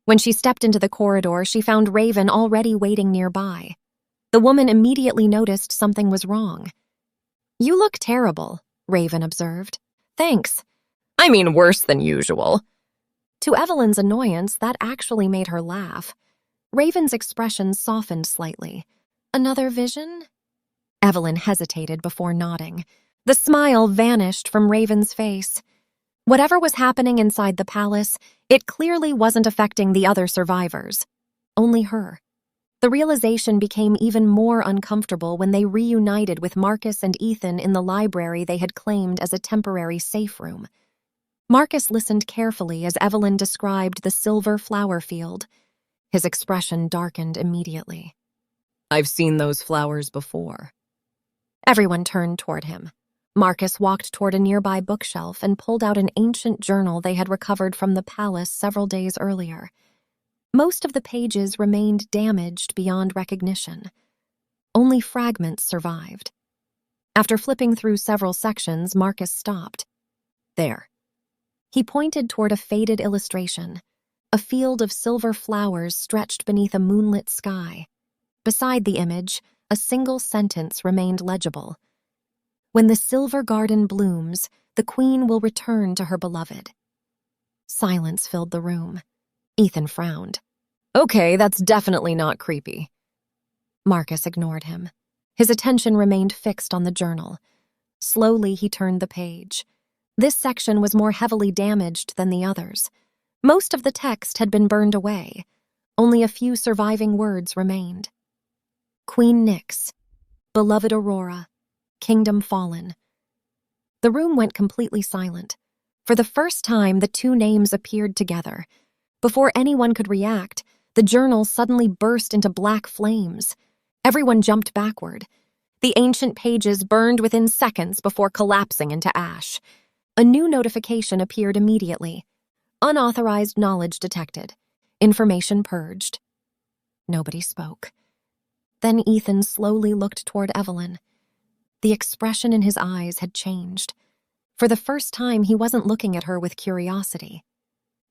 When she stepped into the corridor, she found Raven already waiting nearby. The woman immediately noticed something was wrong. "You look terrible," Raven observed. "Thanks. I mean worse than usual." To Evelyn's annoyance, that actually made her laugh. Raven's expression softened slightly. "Another vision?" Evelyn hesitated before nodding. The smile vanished from Raven's face. Whatever was happening inside the palace, it clearly wasn't affecting the other survivors. Only her. The realization became even more uncomfortable when they reunited with Marcus and Ethan in the library they had claimed as a temporary safe room. Marcus listened carefully as Evelyn described the silver flower field. His expression darkened immediately. "I've seen those flowers before." Everyone turned toward him. Marcus walked toward a nearby bookshelf and pulled out an ancient journal they had recovered from the palace several days earlier. Most of the pages remained damaged beyond recognition. Only fragments survived. After flipping through several sections, Marcus stopped. "There." He pointed toward a faded illustration, a field of silver flowers stretched beneath a moonlit sky. Beside the image, a single sentence remained legible. "When the silver garden blooms, the queen will return to her beloved." Silence filled the room. Ethan frowned. "Okay, that's definitely not creepy." Marcus ignored him. His attention remained fixed on the journal. Slowly, he turned the page. This section was more heavily damaged than the others. Most of the text had been burned away. Only a few surviving words remained. "Queen Nyx, beloved Aurora, kingdom fallen." The room went completely silent. For the first time, the two names appeared together. Before anyone could react, the journal suddenly burst into black flames. Everyone jumped backward. The ancient pages burned within seconds before collapsing into ash. A new notification appeared immediately. "Unauthorized knowledge detected. Information purged." Nobody spoke. Then Ethan slowly looked toward Evelyn. The expression in his eyes had changed. For the first time, he wasn't looking at her with curiosity.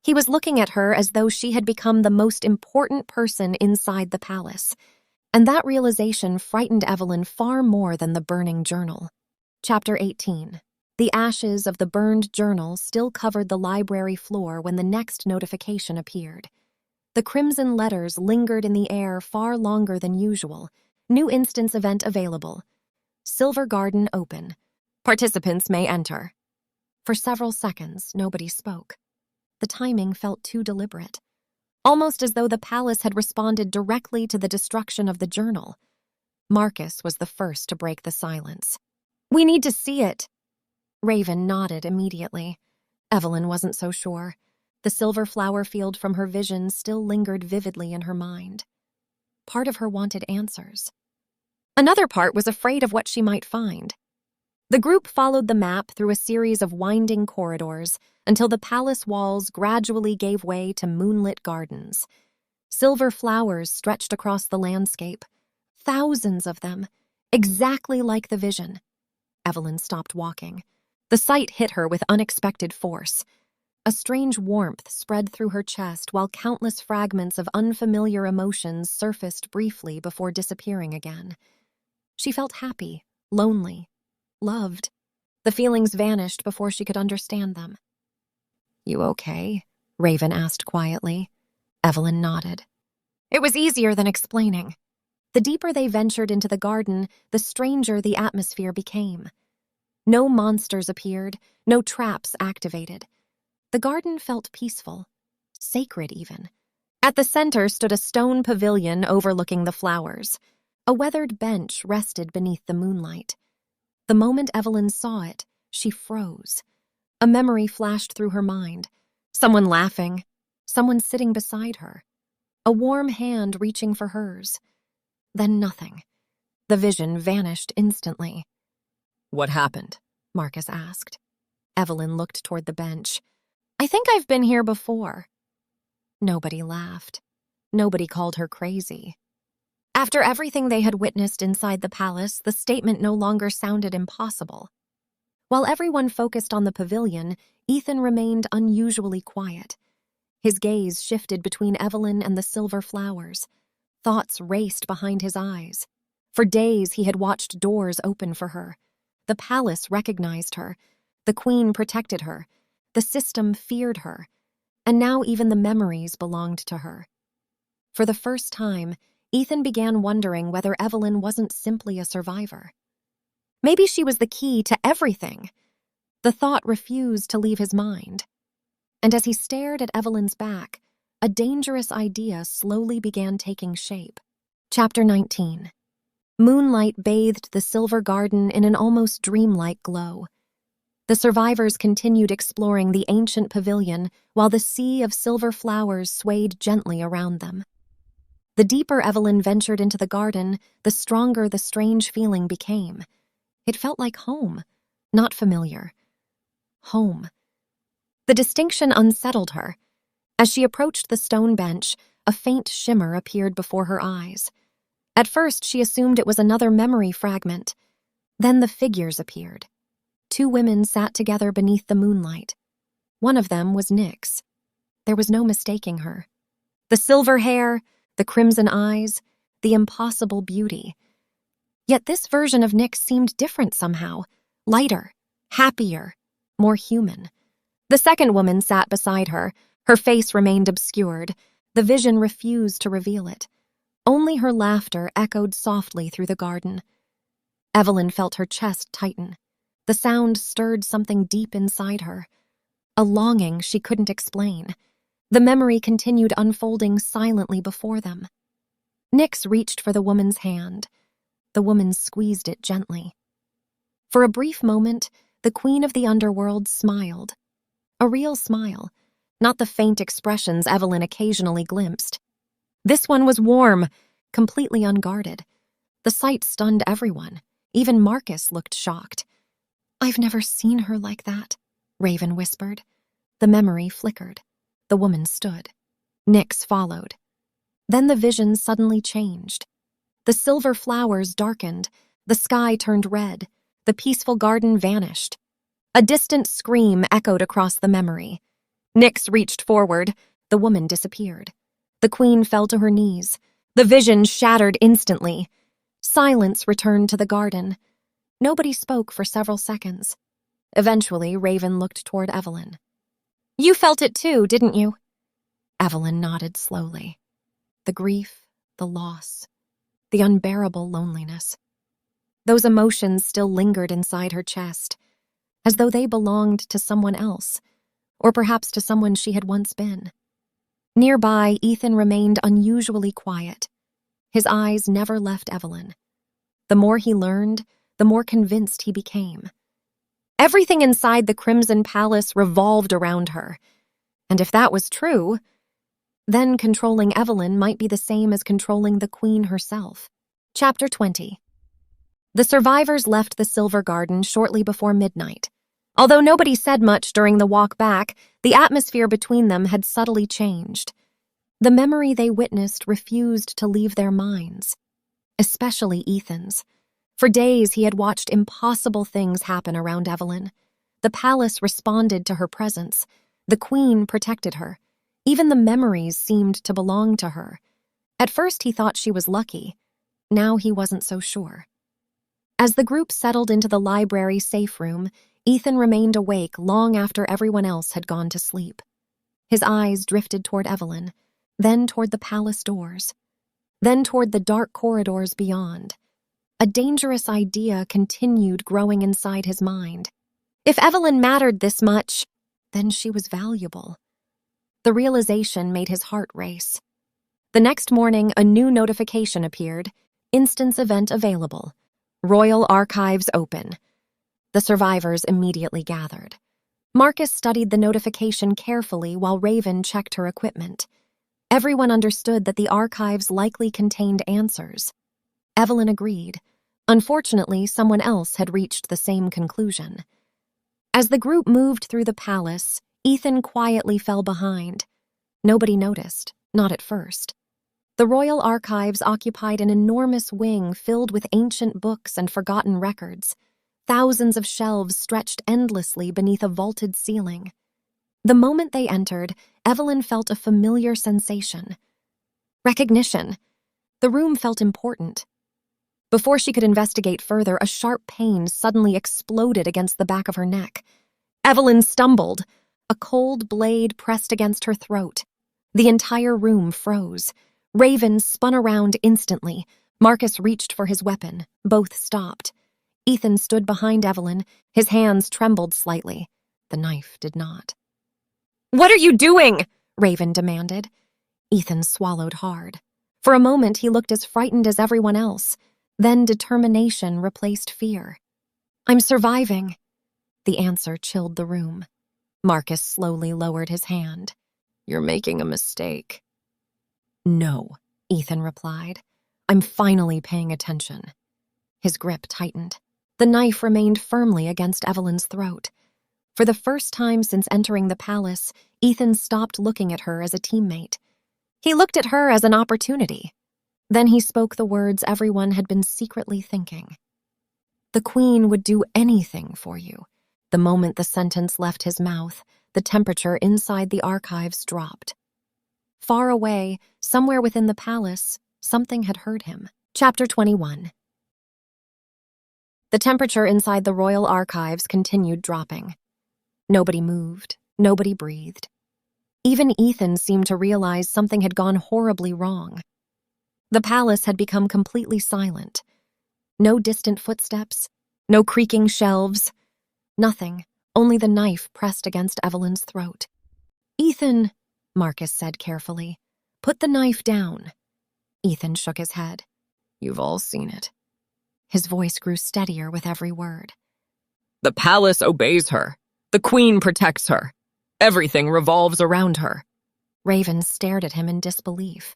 He was looking at her as though she had become the most important person inside the palace. And that realization frightened Evelyn far more than the burning journal. Chapter 18. The ashes of the burned journal still covered the library floor when the next notification appeared. The crimson letters lingered in the air far longer than usual. New instance event available. Silver Garden open. Participants may enter. For several seconds, nobody spoke. The timing felt too deliberate. Almost as though the palace had responded directly to the destruction of the journal. Marcus was the first to break the silence. "We need to see it." Raven nodded immediately. Evelyn wasn't so sure. The silver flower field from her vision still lingered vividly in her mind. Part of her wanted answers. Another part was afraid of what she might find. The group followed the map through a series of winding corridors until the palace walls gradually gave way to moonlit gardens. Silver flowers stretched across the landscape. Thousands of them, exactly like the vision. Evelyn stopped walking. The sight hit her with unexpected force. A strange warmth spread through her chest while countless fragments of unfamiliar emotions surfaced briefly before disappearing again. She felt happy, lonely, loved. The feelings vanished before she could understand them. "You okay?" Raven asked quietly. Evelyn nodded. It was easier than explaining. The deeper they ventured into the garden, the stranger the atmosphere became. No monsters appeared, no traps activated. The garden felt peaceful, sacred even. At the center stood a stone pavilion overlooking the flowers. A weathered bench rested beneath the moonlight. The moment Evelyn saw it, she froze. A memory flashed through her mind. Someone laughing, someone sitting beside her, a warm hand reaching for hers. Then nothing. The vision vanished instantly. "What happened?" Marcus asked. Evelyn looked toward the bench. "I think I've been here before." Nobody laughed. Nobody called her crazy. After everything they had witnessed inside the palace, the statement no longer sounded impossible. While everyone focused on the pavilion, Ethan remained unusually quiet. His gaze shifted between Evelyn and the silver flowers. Thoughts raced behind his eyes. For days he had watched doors open for her. The palace recognized her. The queen protected her. The system feared her. And now even the memories belonged to her. For the first time, Ethan began wondering whether Evelyn wasn't simply a survivor. Maybe she was the key to everything. The thought refused to leave his mind. And as he stared at Evelyn's back, a dangerous idea slowly began taking shape. Chapter 19. Moonlight bathed the silver garden in an almost dreamlike glow. The survivors continued exploring the ancient pavilion while the sea of silver flowers swayed gently around them. The deeper Evelyn ventured into the garden, the stronger the strange feeling became. It felt like home, not familiar. Home. The distinction unsettled her. As she approached the stone bench, a faint shimmer appeared before her eyes. At first, she assumed it was another memory fragment. Then the figures appeared. 2 women sat together beneath the moonlight. One of them was Nyx. There was no mistaking her. The silver hair, the crimson eyes, the impossible beauty. Yet this version of Nyx seemed different somehow, lighter, happier, more human. The second woman sat beside her. Her face remained obscured. The vision refused to reveal it. Only her laughter echoed softly through the garden. Evelyn felt her chest tighten. The sound stirred something deep inside her. A longing she couldn't explain. The memory continued unfolding silently before them. Nyx reached for the woman's hand. The woman squeezed it gently. For a brief moment, the queen of the underworld smiled. A real smile, not the faint expressions Evelyn occasionally glimpsed. This one was warm, completely unguarded. The sight stunned everyone. Even Marcus looked shocked. "I've never seen her like that," Raven whispered. The memory flickered. The woman stood. Nyx followed. Then the vision suddenly changed. The silver flowers darkened. The sky turned red. The peaceful garden vanished. A distant scream echoed across the memory. Nyx reached forward. The woman disappeared. The queen fell to her knees. The vision shattered instantly. Silence returned to the garden. Nobody spoke for several seconds. Eventually, Raven looked toward Evelyn. "You felt it too, didn't you?" Evelyn nodded slowly. The grief, the loss, the unbearable loneliness. Those emotions still lingered inside her chest, as though they belonged to someone else, or perhaps to someone she had once been. Nearby, Ethan remained unusually quiet. His eyes never left Evelyn. The more he learned, the more convinced he became. Everything inside the Crimson Palace revolved around her. And if that was true, then controlling Evelyn might be the same as controlling the queen herself. Chapter 20. The survivors left the Silver Garden shortly before midnight. Although nobody said much during the walk back, the atmosphere between them had subtly changed. The memory they witnessed refused to leave their minds, especially Ethan's. For days he had watched impossible things happen around Evelyn. The palace responded to her presence. The queen protected her. Even the memories seemed to belong to her. At first he thought she was lucky. Now he wasn't so sure. As the group settled into the library safe room, Ethan remained awake long after everyone else had gone to sleep. His eyes drifted toward Evelyn, then toward the palace doors, then toward the dark corridors beyond. A dangerous idea continued growing inside his mind. If Evelyn mattered this much, then she was valuable. The realization made his heart race. The next morning, a new notification appeared. Instance event available. Royal Archives open. The survivors immediately gathered. Marcus studied the notification carefully while Raven checked her equipment. Everyone understood that the archives likely contained answers. Evelyn agreed. Unfortunately, someone else had reached the same conclusion. As the group moved through the palace, Ethan quietly fell behind. Nobody noticed, not at first. The royal archives occupied an enormous wing filled with ancient books and forgotten records. Thousands of shelves stretched endlessly beneath a vaulted ceiling. The moment they entered, Evelyn felt a familiar sensation. Recognition. The room felt important. Before she could investigate further, a sharp pain suddenly exploded against the back of her neck. Evelyn stumbled. A cold blade pressed against her throat. The entire room froze. Raven spun around instantly. Marcus reached for his weapon. Both stopped. Ethan stood behind Evelyn. His hands trembled slightly. The knife did not. "What are you doing?" Raven demanded. Ethan swallowed hard. For a moment, he looked as frightened as everyone else. Then determination replaced fear. "I'm surviving." The answer chilled the room. Marcus slowly lowered his hand. "You're making a mistake." "No," Ethan replied. "I'm finally paying attention." His grip tightened. The knife remained firmly against Evelyn's throat. For the first time since entering the palace, Ethan stopped looking at her as a teammate. He looked at her as an opportunity. Then he spoke the words everyone had been secretly thinking. "The Queen would do anything for you." The moment the sentence left his mouth, the temperature inside the archives dropped. Far away, somewhere within the palace, something had hurt him. Chapter 21. The temperature inside the royal archives continued dropping. Nobody moved, nobody breathed. Even Ethan seemed to realize something had gone horribly wrong. The palace had become completely silent. No distant footsteps, no creaking shelves, nothing, only the knife pressed against Evelyn's throat. "Ethan," Marcus said carefully, "put the knife down." Ethan shook his head. "You've all seen it." His voice grew steadier with every word. "The palace obeys her. The Queen protects her. Everything revolves around her." Raven stared at him in disbelief.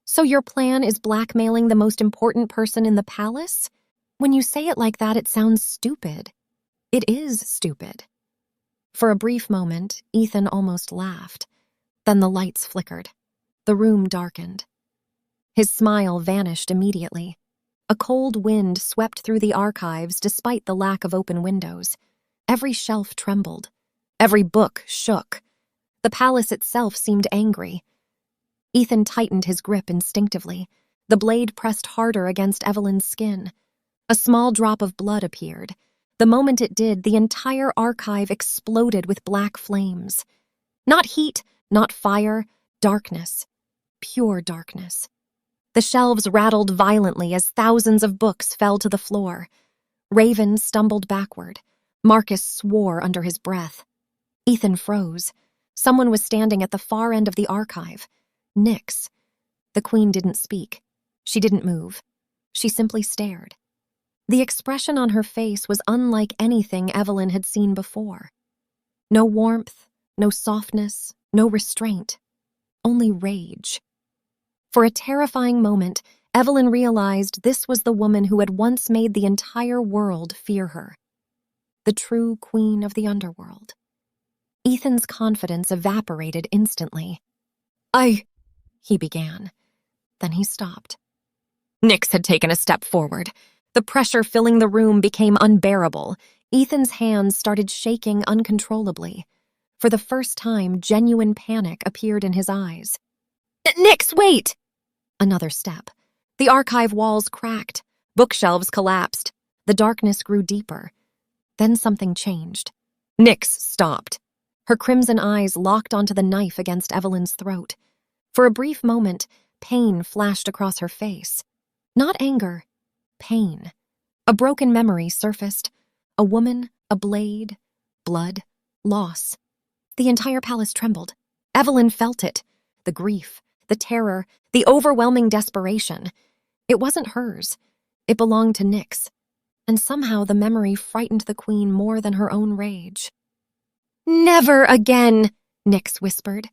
"So your plan is blackmailing the most important person in the palace? When you say it like that, it sounds stupid." "It is stupid." For a brief moment, Ethan almost laughed. Then the lights flickered. The room darkened. His smile vanished immediately. A cold wind swept through the archives despite the lack of open windows. Every shelf trembled. Every book shook. The palace itself seemed angry. Ethan tightened his grip instinctively. The blade pressed harder against Evelyn's skin. A small drop of blood appeared. The moment it did, the entire archive exploded with black flames. Not heat, not fire, darkness. Pure darkness. The shelves rattled violently as thousands of books fell to the floor. Raven stumbled backward. Marcus swore under his breath. Ethan froze. Someone was standing at the far end of the archive. Nyx. The Queen didn't speak. She didn't move. She simply stared. The expression on her face was unlike anything Evelyn had seen before. No warmth, no softness, no restraint. Only rage. For a terrifying moment, Evelyn realized this was the woman who had once made the entire world fear her. The true Queen of the Underworld. Ethan's confidence evaporated instantly. He began. Then he stopped. Nyx had taken a step forward. The pressure filling the room became unbearable. Ethan's hands started shaking uncontrollably. For the first time, genuine panic appeared in his eyes. "Nyx, wait!" Another step. The archive walls cracked. Bookshelves collapsed. The darkness grew deeper. Then something changed. Nyx stopped. Her crimson eyes locked onto the knife against Evelyn's throat. For a brief moment, pain flashed across her face. Not anger, pain. A broken memory surfaced. A woman, a blade, blood, loss. The entire palace trembled. Evelyn felt it. The grief, the terror, the overwhelming desperation. It wasn't hers. It belonged to Nyx. And somehow the memory frightened the Queen more than her own rage. "Never again," Nyx whispered.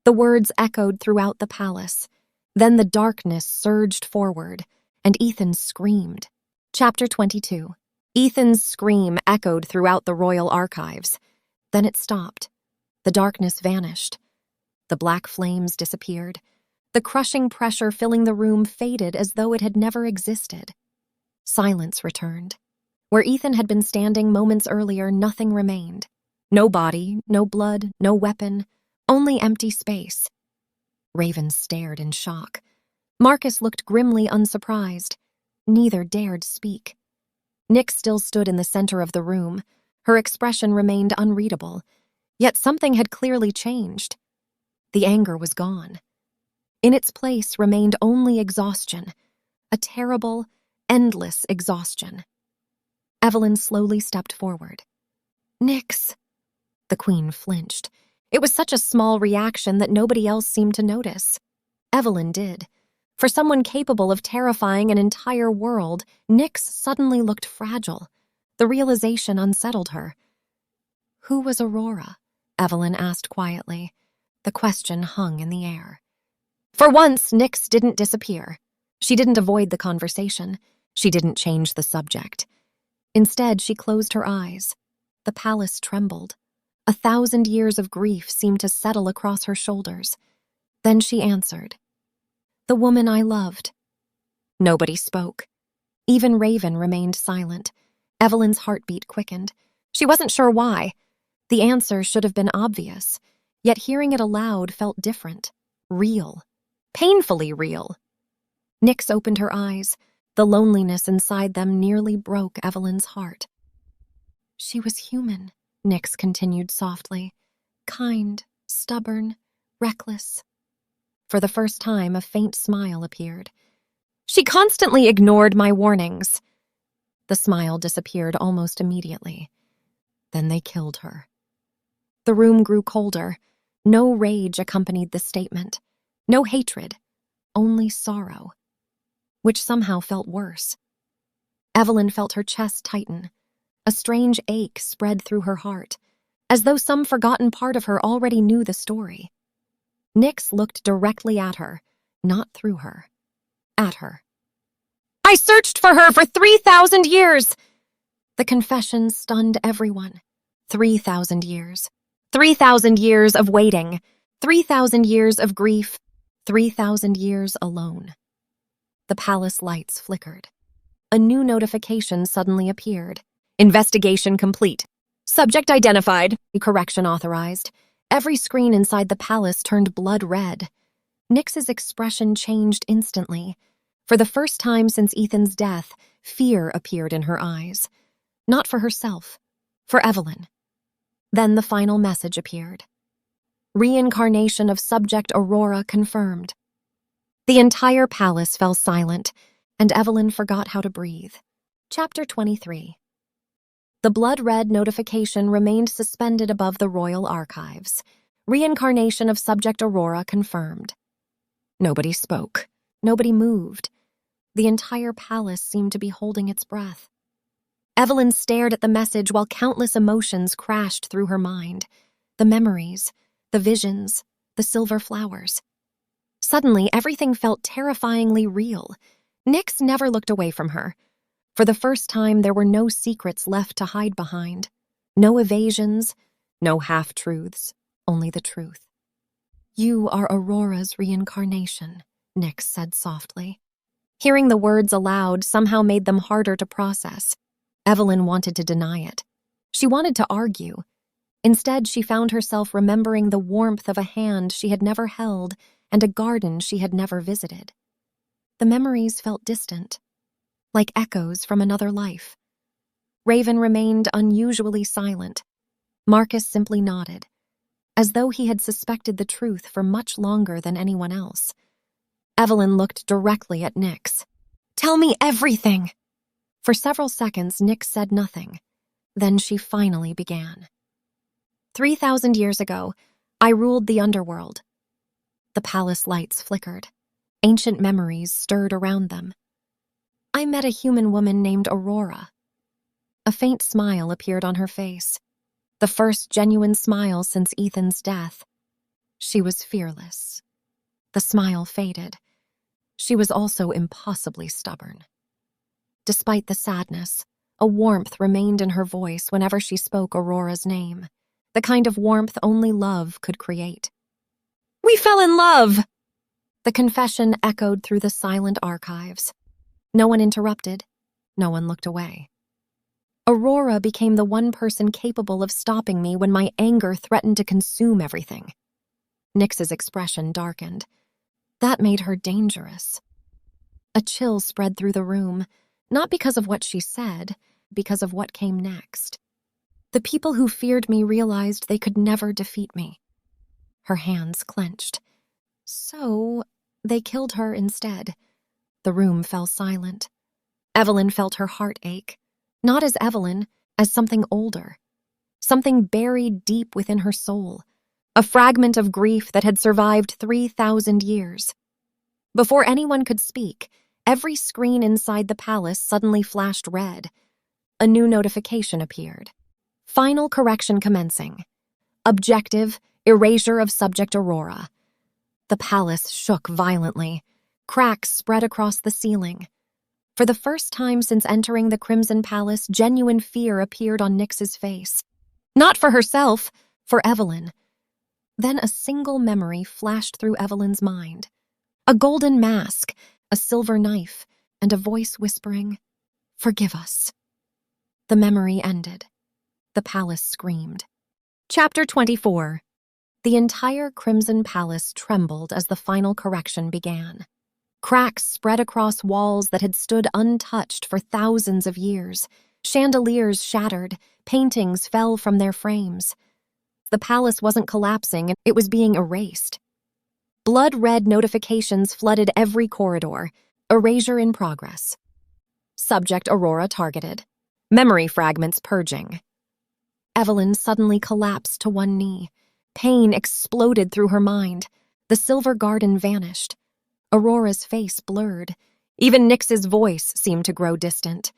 The words echoed throughout the palace. Then the darkness surged forward, and Ethan screamed. Chapter 22. Ethan's scream echoed throughout the royal archives. Then it stopped. The darkness vanished. The black flames disappeared. The crushing pressure filling the room faded as though it had never existed. Silence returned. Where Ethan had been standing moments earlier, nothing remained. No body, no blood, no weapon, only empty space. Raven stared in shock. Marcus looked grimly unsurprised. Neither dared speak. Nyx still stood in the center of the room. Her expression remained unreadable. Yet something had clearly changed. The anger was gone. In its place remained only exhaustion. A terrible, endless exhaustion. Evelyn slowly stepped forward. "Nyx." The queen flinched. It was such a small reaction that nobody else seemed to notice. Evelyn did. For someone capable of terrifying an entire world, Nyx suddenly looked fragile. The realization unsettled her. "Who was Aurora?" Evelyn asked quietly. The question hung in the air. For once, Nyx didn't disappear. She didn't avoid the conversation. She didn't change the subject. Instead, she closed her eyes. The palace trembled. 1,000 years of grief seemed to settle across her shoulders. Then she answered. "The woman I loved." Nobody spoke. Even Raven remained silent. Evelyn's heartbeat quickened. She wasn't sure why. The answer should have been obvious, yet hearing it aloud felt different. Real. Painfully real. Nyx opened her eyes. The loneliness inside them nearly broke Evelyn's heart. "She was human," Nyx continued softly. "Kind, stubborn, reckless." For the first time, a faint smile appeared. "She constantly ignored my warnings." The smile disappeared almost immediately. Then they killed her. The room grew colder. No rage accompanied the statement. No hatred. Only sorrow. Which somehow felt worse. Evelyn felt her chest tighten. A strange ache spread through her heart, as though some forgotten part of her already knew the story. Nyx looked directly at her, not through her. At her. "I searched for her for 3,000 years!" The confession stunned everyone. 3,000 years. 3,000 years of waiting. 3,000 years of grief. 3,000 years alone. The palace lights flickered. A new notification suddenly appeared. "Investigation complete. Subject identified." Correction authorized. Every screen inside the palace turned blood red. Nyx's expression changed instantly. For the first time since Ethan's death, fear appeared in her eyes. Not for herself, for Evelyn. Then the final message appeared. Reincarnation of subject Aurora confirmed. The entire palace fell silent, and Evelyn forgot how to breathe. Chapter 23. The blood-red notification remained suspended above the royal archives. Reincarnation of subject Aurora confirmed. Nobody spoke. Nobody moved. The entire palace seemed to be holding its breath. Evelyn stared at the message while countless emotions crashed through her mind. The memories, the visions, the silver flowers. Suddenly, everything felt terrifyingly real. Nyx never looked away from her. For the first time, there were no secrets left to hide behind. No evasions, no half-truths, only the truth. "You are Aurora's reincarnation," Nyx said softly. Hearing the words aloud somehow made them harder to process. Evelyn wanted to deny it. She wanted to argue. Instead, she found herself remembering the warmth of a hand she had never held and a garden she had never visited. The memories felt distant, like echoes from another life. Raven remained unusually silent. Marcus simply nodded, as though he had suspected the truth for much longer than anyone else. Evelyn looked directly at Nyx. "Tell me everything!" For several seconds, Nyx said nothing. Then she finally began. 3,000 years ago, I ruled the Underworld." The palace lights flickered. Ancient memories stirred around them. "I met a human woman named Aurora." A faint smile appeared on her face. The first genuine smile since Ethan's death. She was fearless. The smile faded. She was also impossibly stubborn. Despite the sadness, a warmth remained in her voice whenever she spoke Aurora's name, the kind of warmth only love could create. "We fell in love!" The confession echoed through the silent archives. No one interrupted. No one looked away. Aurora became the one person capable of stopping me when my anger threatened to consume everything. Nyx's expression darkened. That made her dangerous. A chill spread through the room, not because of what she said, because of what came next. The people who feared me realized they could never defeat me. Her hands clenched. So, they killed her instead. The room fell silent. Evelyn felt her heart ache. Not as Evelyn, as something older. Something buried deep within her soul. A fragment of grief that had survived 3,000 years. Before anyone could speak, every screen inside the palace suddenly flashed red. A new notification appeared. Final correction commencing. Objective, erasure of subject Aurora. The palace shook violently. Cracks spread across the ceiling. For the first time since entering the Crimson Palace, genuine fear appeared on Nyx's face. Not for herself, for Evelyn. Then a single memory flashed through Evelyn's mind. A golden mask, a silver knife, and a voice whispering, "Forgive us." The memory ended. The palace screamed. Chapter 24. The entire Crimson Palace trembled as the final correction began. Cracks spread across walls that had stood untouched for thousands of years. Chandeliers shattered, paintings fell from their frames. The palace wasn't collapsing, it was being erased. Blood-red notifications flooded every corridor. Erasure in progress. Subject Aurora targeted. Memory fragments purging. Evelyn suddenly collapsed to one knee. Pain exploded through her mind. The silver garden vanished. Aurora's face blurred. Even Nyx's voice seemed to grow distant.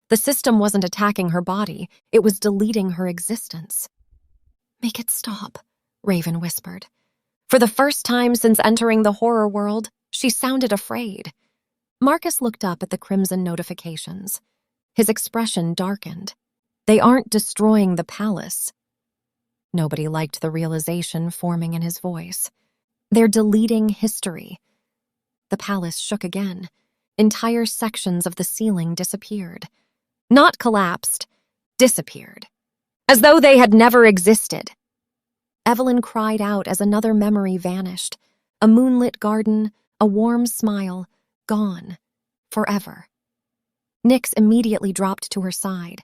The system wasn't attacking her body, it was deleting her existence. "Make it stop," Raven whispered. For the first time since entering the horror world, she sounded afraid. Marcus looked up at the crimson notifications. His expression darkened. They aren't destroying the palace. Nobody liked the realization forming in his voice. They're deleting history. The palace shook again. Entire sections of the ceiling disappeared. Not collapsed, disappeared. As though they had never existed. Evelyn cried out as another memory vanished. A moonlit garden, a warm smile, gone. Forever. Nyx immediately dropped to her side.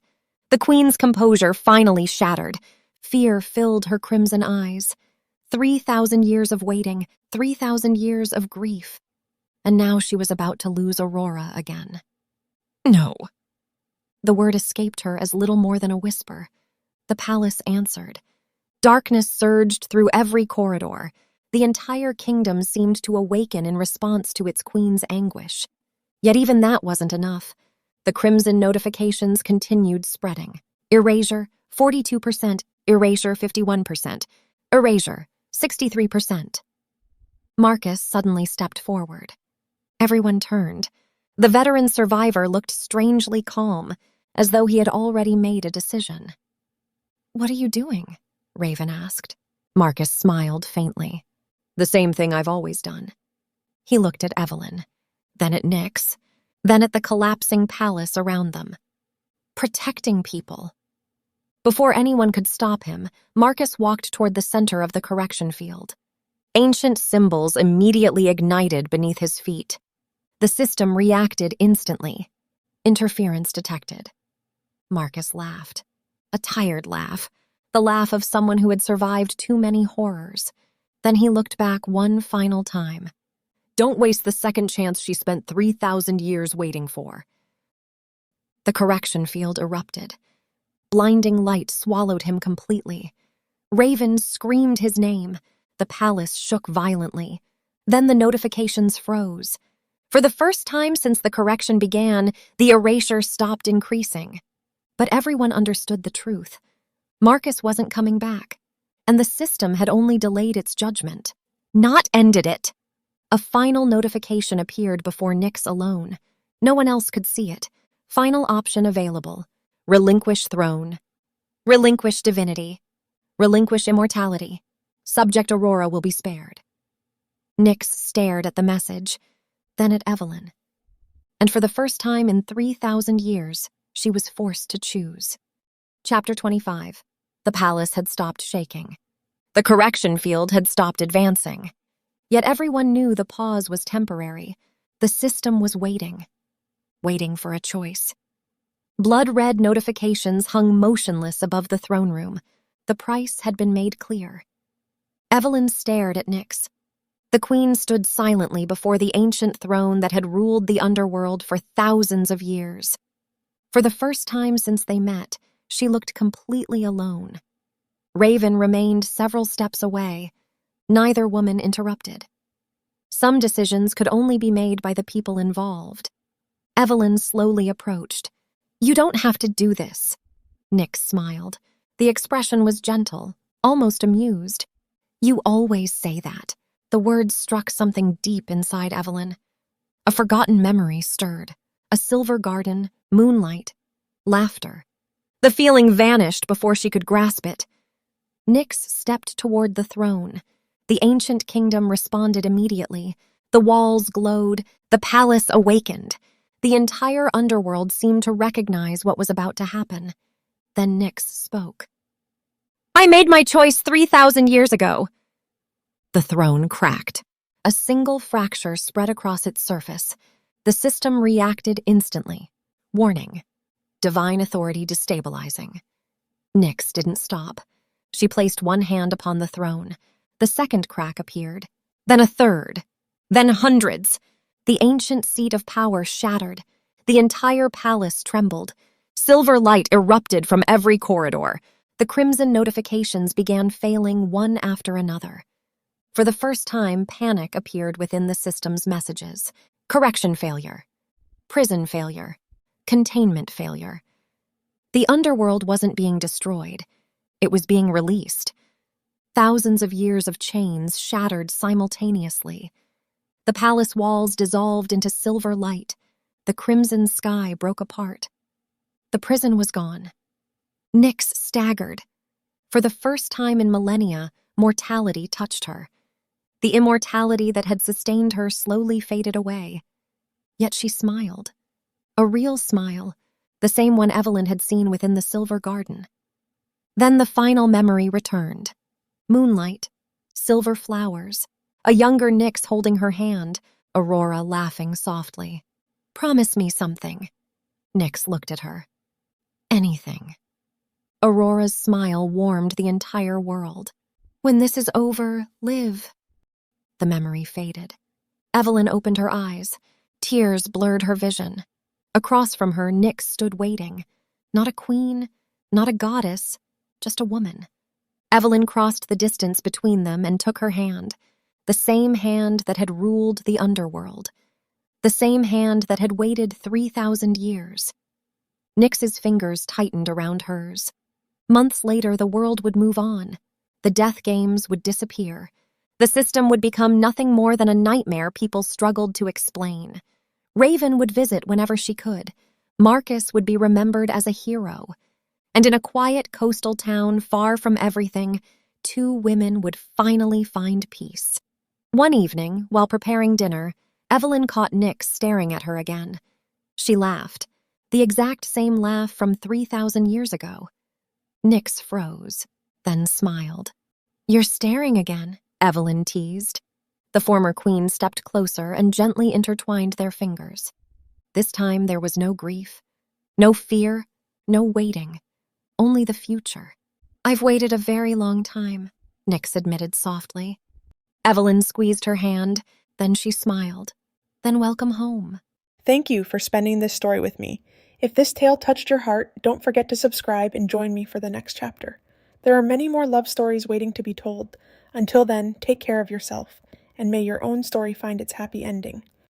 The queen's composure finally shattered. Fear filled her crimson eyes. 3,000 years of waiting, 3,000 years of grief. And now she was about to lose Aurora again. "No." The word escaped her as little more than a whisper. The palace answered. Darkness surged through every corridor. The entire kingdom seemed to awaken in response to its queen's anguish. Yet even that wasn't enough. The crimson notifications continued spreading. Erasure, 42%. Erasure, 51%. Erasure, 63%. Marcus suddenly stepped forward. Everyone turned. The veteran survivor looked strangely calm, as though he had already made a decision. "What are you doing?" Raven asked. Marcus smiled faintly. "The same thing I've always done." He looked at Evelyn, then at Nyx, then at the collapsing palace around them. Protecting people. Before anyone could stop him, Marcus walked toward the center of the correction field. Ancient symbols immediately ignited beneath his feet. The system reacted instantly. Interference detected. Marcus laughed. A tired laugh. The laugh of someone who had survived too many horrors. Then he looked back one final time. "Don't waste the second chance she spent 3,000 years waiting for." The correction field erupted. Blinding light swallowed him completely. Raven screamed his name. The palace shook violently. Then the notifications froze. For the first time since the correction began, the erasure stopped increasing. But everyone understood the truth. Marcus wasn't coming back, and the system had only delayed its judgment, not ended it. A final notification appeared before Nyx alone. No one else could see it. Final option available. Relinquish throne. Relinquish divinity. Relinquish immortality. Subject Aurora will be spared. Nyx stared at the message, then at Evelyn. And for the first time in 3,000 years, she was forced to choose. Chapter 25. The palace had stopped shaking. The correction field had stopped advancing. Yet everyone knew the pause was temporary. The system was waiting for a choice. Blood-red notifications hung motionless above the throne room. The price had been made clear. Evelyn stared at Nyx. The queen stood silently before the ancient throne that had ruled the underworld for thousands of years. For the first time since they met, she looked completely alone. Raven remained several steps away. Neither woman interrupted. Some decisions could only be made by the people involved. Evelyn slowly approached. "You don't have to do this." Nyx smiled. The expression was gentle, almost amused. "You always say that." The words struck something deep inside Evelyn. A forgotten memory stirred. A silver garden, moonlight, laughter. The feeling vanished before she could grasp it. Nyx stepped toward the throne. The ancient kingdom responded immediately. The walls glowed. The palace awakened. The entire underworld seemed to recognize what was about to happen. Then Nyx spoke. "I made my choice 3,000 years ago." The throne cracked. A single fracture spread across its surface. The system reacted instantly. Warning. Divine authority destabilizing. Nyx didn't stop. She placed one hand upon the throne. The second crack appeared. Then a third. Then hundreds. The ancient seat of power shattered. The entire palace trembled. Silver light erupted from every corridor. The crimson notifications began failing one after another. For the first time, panic appeared within the system's messages. Correction failure. Prison failure. Containment failure. The underworld wasn't being destroyed. It was being released. Thousands of years of chains shattered simultaneously. The palace walls dissolved into silver light. The crimson sky broke apart. The prison was gone. Nyx staggered. For the first time in millennia, mortality touched her. The immortality that had sustained her slowly faded away. Yet she smiled. A real smile, the same one Evelyn had seen within the silver garden. Then the final memory returned. Moonlight, silver flowers, a younger Nyx holding her hand, Aurora laughing softly. "Promise me something." Nyx looked at her. "Anything." Aurora's smile warmed the entire world. "When this is over, live." The memory faded. Evelyn opened her eyes. Tears blurred her vision. Across from her, Nyx stood waiting. Not a queen, not a goddess, just a woman. Evelyn crossed the distance between them and took her hand. The same hand that had ruled the underworld. The same hand that had waited 3,000 years. Nyx's fingers tightened around hers. Months later, the world would move on. The death games would disappear. The system would become nothing more than a nightmare people struggled to explain. Raven would visit whenever she could. Marcus would be remembered as a hero. And in a quiet coastal town far from everything, two women would finally find peace. One evening, while preparing dinner, Evelyn caught Nyx staring at her again. She laughed, the exact same laugh from 3,000 years ago. Nyx froze, then smiled. "You're staring again," Evelyn teased. The former queen stepped closer and gently intertwined their fingers. This time there was no grief, no fear, no waiting, only the future. "I've waited a very long time," Nyx admitted softly. Evelyn squeezed her hand, then she smiled. "Then welcome home." Thank you for spending this story with me. If this tale touched your heart, don't forget to subscribe and join me for the next chapter. There are many more love stories waiting to be told. Until then, take care of yourself, and may your own story find its happy ending.